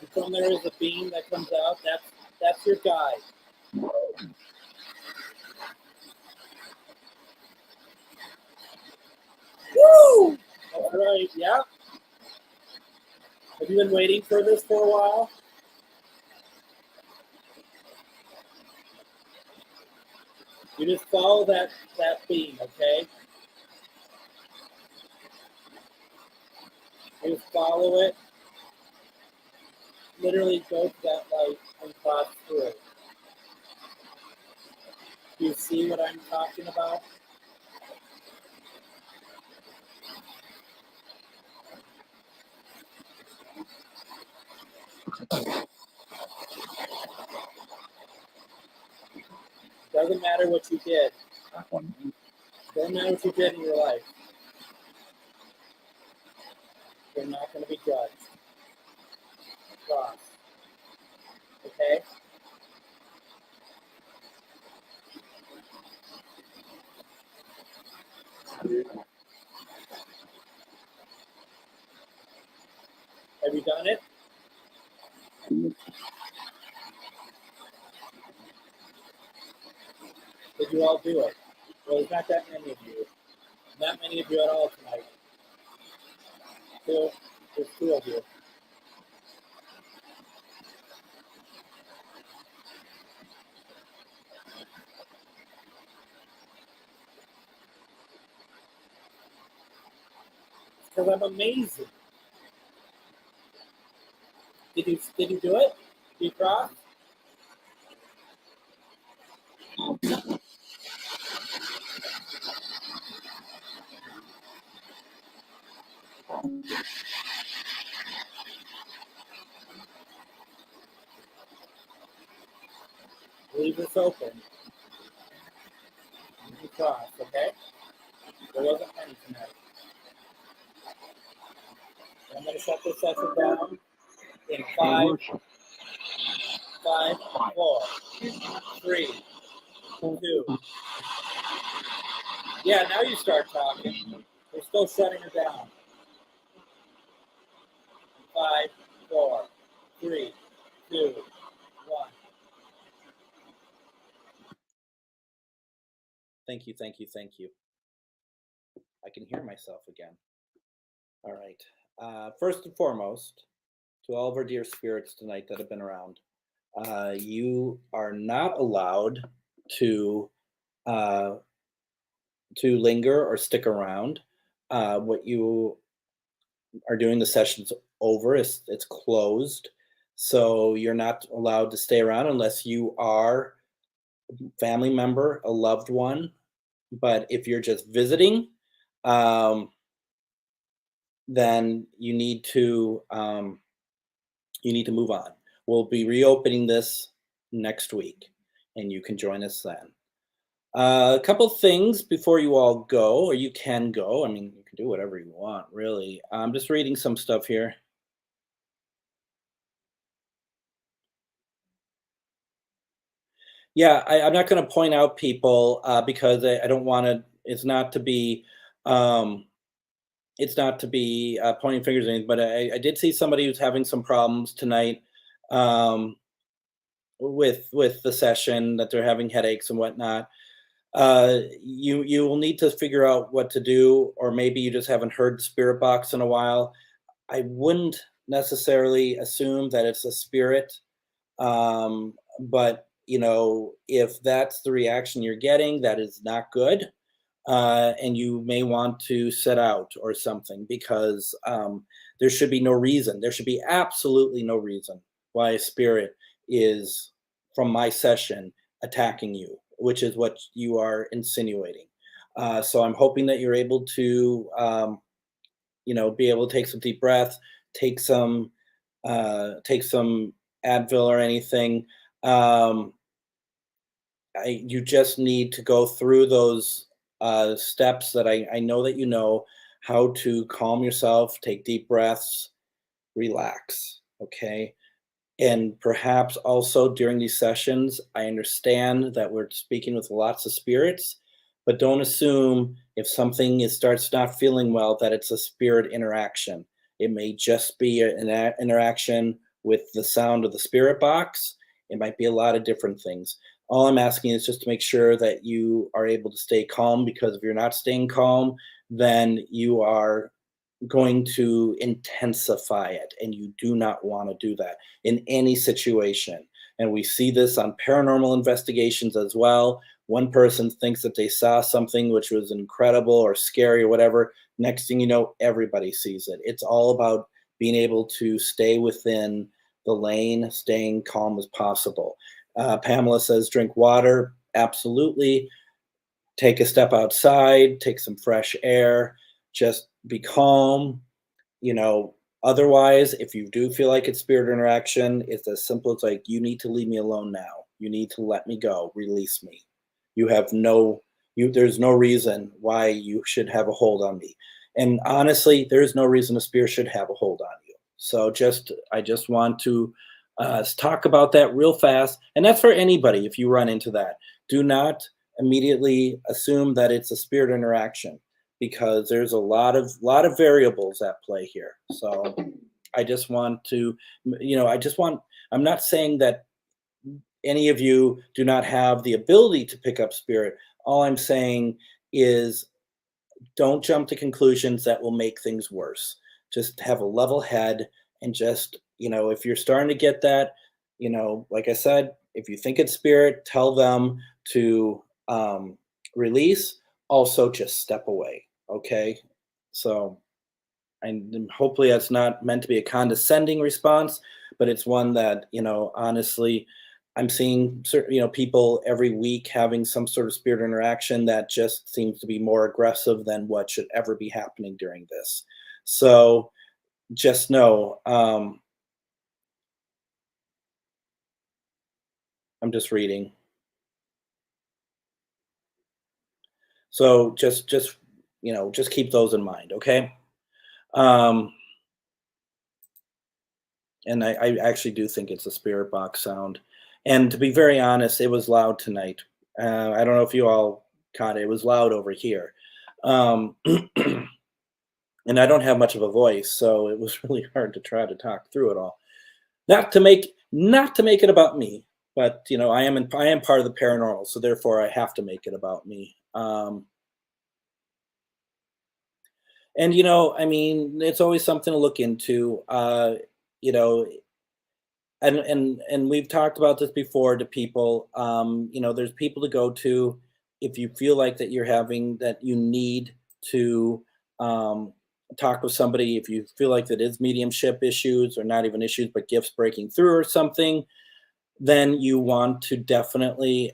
And from there is a beam that comes out. That's your guide. Woo! That's right, yeah. Have you been waiting for this for a while? You just follow that beam, okay? You just follow it. Literally go to that light and cross through it. Do you see what I'm talking about? Doesn't matter what you did. Doesn't matter what you did in your life. You're not going to be judged. Cross. Okay? Have you done it? Did you all do it? Well, there's not that many of you. Not many of you at all tonight. There's two of you. Because I'm amazing. Did you do it? Did you cross? Leave this open. You cross, okay? There wasn't many tonight. I'm going to shut this session down in 5, 4, 3, 2. Yeah, now you start talking. We're still shutting it down. 5, 4, 3, 2, 1. Thank you, thank you, thank you. I can hear myself again. All right. First and foremost, to all of our dear spirits tonight that have been around, you are not allowed to linger or stick around. What you are doing, the session's over. It's closed, so you're not allowed to stay around unless you are a family member, a loved one. But if you're just visiting, then you need to move on. We'll be reopening this next week, and you can join us then. A couple things before you all go, or you can go. I mean, you can do whatever you want, really. I'm just reading some stuff here. Yeah, I'm not going to point out people because I don't want to. It's not to be. It's not to be pointing fingers or anything. But I did see somebody who's having some problems tonight with the session, that they're having headaches and whatnot. You will need to figure out what to do, or maybe you just haven't heard the spirit box in a while. I wouldn't necessarily assume that it's a spirit, but if that's the reaction you're getting, that is not good, and you may want to set out or something, because there should be no reason. There should be absolutely no reason why a spirit is, from my session, attacking you, which is what you are insinuating. So I'm hoping that you're able to, be able to take some deep breaths, take some Advil or anything. You just need to go through those steps that I know that you know how to calm yourself, take deep breaths, relax. Okay. And perhaps also during these sessions, I understand that we're speaking with lots of spirits, but don't assume if something starts not feeling well that it's a spirit interaction. It may just be an interaction with the sound of the spirit box. It might be a lot of different things. All I'm asking is just to make sure that you are able to stay calm, because if you're not staying calm, then you are going to intensify it, and you do not want to do that in any situation. And we see this on paranormal investigations as well. One person thinks that they saw something which was incredible or scary or whatever. Next thing you know, everybody sees it. It's all about being able to stay within the lane, staying calm as possible. Pamela says drink water. Absolutely. Take a step outside, take some fresh air, just be calm. Otherwise, if you do feel like it's spirit interaction, it's as simple as like, you need to leave me alone now. You need to let me go, release me. There's no reason why you should have a hold on me. And honestly, there's no reason a spirit should have a hold on you. So I just want to talk about that real fast. And that's for anybody. If you run into that, do not immediately assume that it's a spirit interaction, because there's a lot of variables at play here. So I just want to, I'm not saying that any of you do not have the ability to pick up spirit. All I'm saying is, don't jump to conclusions that will make things worse. Just have a level head, and just, if you're starting to get that, like I said, if you think it's spirit, tell them to release. Also, just step away. Okay. So, and hopefully that's not meant to be a condescending response, but it's one that, honestly, I'm seeing certain, people every week having some sort of spirit interaction that just seems to be more aggressive than what should ever be happening during this. So just know, I'm just reading. So just keep those in mind, okay? Um, and I actually do think it's a spirit box sound. And to be very honest, it was loud tonight. I don't know if you all caught it. It was loud over here. Um, and I don't have much of a voice, so it was really hard to try to talk through it all. Not to make it about me, but I am part of the paranormal, so therefore I have to make it about me. And I mean, it's always something to look into. You know, and we've talked about this before to people. There's people to go to if you feel like that you need to um, talk with somebody. If you feel like that is mediumship issues, or not even issues, but gifts breaking through or something, then you want to definitely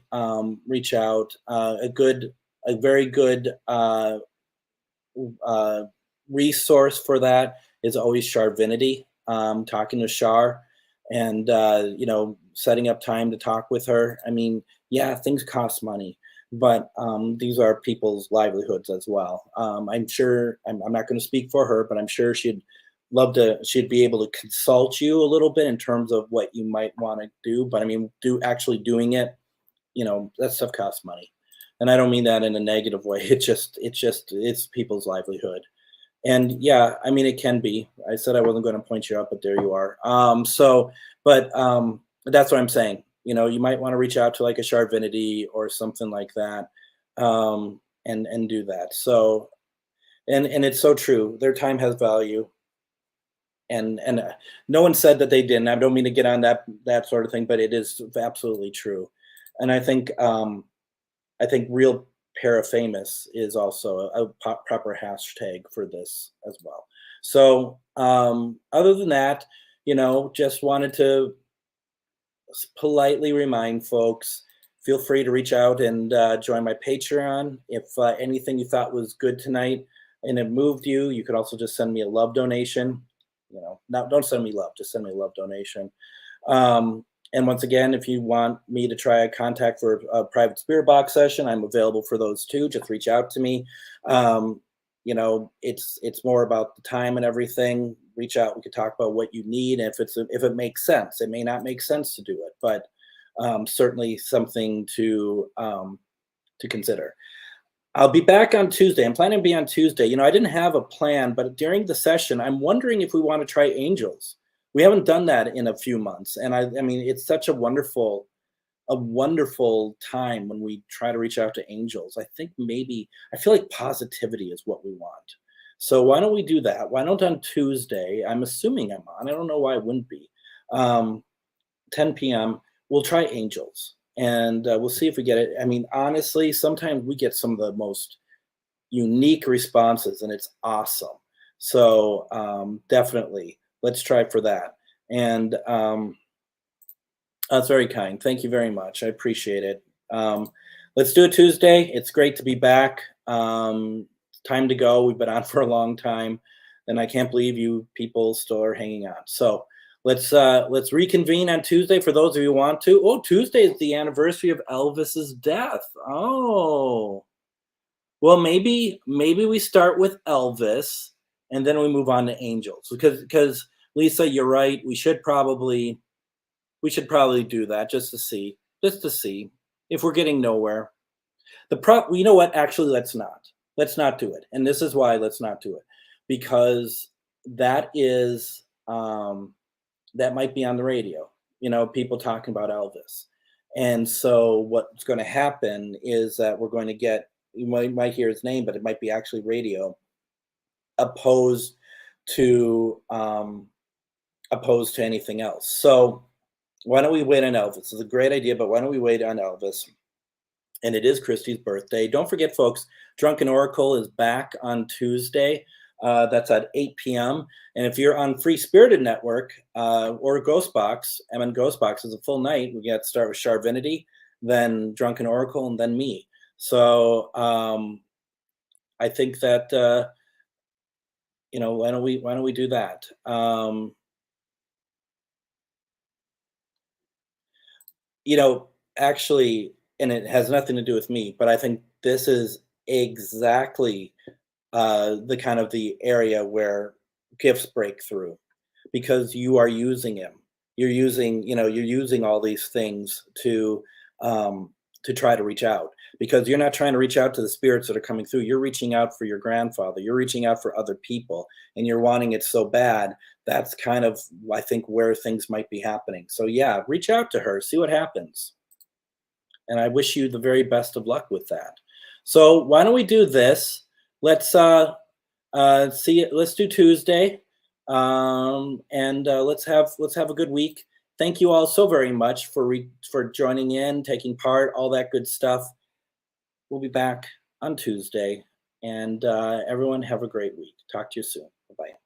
reach out. A very good uh, resource for that is always Charvinity. Talking to Char, and setting up time to talk with her. I mean, yeah, things cost money, but these are people's livelihoods as well. I'm sure I'm not going to speak for her, but I'm sure she'd be able to consult you a little bit in terms of what you might want to do. But I mean, doing it, that stuff costs money. And I don't mean that in a negative way. It's people's livelihood. And yeah, I mean, it can be. I said I wasn't going to point you out, but there you are. But that's what I'm saying. You might want to reach out to like a Charvinity or something like that, and do that. So, and it's so true. Their time has value, and no one said that they didn't. I don't mean to get on that sort of thing, but it is absolutely true. And I think real parafamous is also a proper hashtag for this as well. So other than that, just wanted to politely remind folks, feel free to reach out and join my Patreon. If anything you thought was good tonight and it moved you, you could also just send me a love donation. Not don't send me love, just send me a love donation. And once again, if you want me to try a contact for a private spirit box session, I'm available for those too. Just reach out to me. It's more about the time and everything. Reach out. We could talk about what you need, and if it makes sense. It may not make sense to do it, but certainly something to consider. I'll be back on Tuesday. I'm planning to be on Tuesday. I didn't have a plan, but during the session, I'm wondering if we want to try angels. We haven't done that in a few months, and I mean, it's such a wonderful time when we try to reach out to angels. I feel like positivity is what we want. So why don't we do that? Why don't on Tuesday? I'm assuming I'm on. I don't know why I wouldn't be. 10 p.m. We'll try angels, and we'll see if we get it. I mean, honestly, sometimes we get some of the most unique responses, and it's awesome. So definitely, let's try for that. And that's very kind. Thank you very much. I appreciate it. Let's do it Tuesday. It's great to be back. Time to go. We've been on for a long time, and I can't believe you people still are hanging on. So let's reconvene on Tuesday for those of you who want to. Oh, Tuesday is the anniversary of Elvis's death. Oh, well, maybe we start with Elvis and then we move on to angels, because Lisa, you're right. We should probably do that just to see if we're getting nowhere. You know what? Actually, let's not do it. And this is why let's not do it, because that might be on the radio. People talking about Elvis, and so what's going to happen is that we're going to get, you might hear his name, but it might be actually radio, opposed to anything else. So why don't we wait on Elvis? It's a great idea, but why don't we wait on Elvis? And it is Christy's birthday. Don't forget, folks, Drunken Oracle is back on Tuesday. That's at 8 p.m. And if you're on Free Spirited Network or GhostBox, GhostBox is a full night. We get to start with Charvinity, then Drunken Oracle, and then me. So I think that why don't we do that? Actually, and it has nothing to do with me, but I think this is exactly the kind of the area where gifts break through, because you are using him. You're using all these things to try to reach out, because you're not trying to reach out to the spirits that are coming through. You're reaching out for your grandfather. You're reaching out for other people, and you're wanting it so bad. That's kind of, I think, where things might be happening. So yeah, reach out to her, see what happens. And I wish you the very best of luck with that. So why don't we do this? Let's see it. Let's do Tuesday, and let's have a good week. Thank you all so very much for joining in, taking part, all that good stuff. We'll be back on Tuesday, and everyone have a great week. Talk to you soon. Bye bye.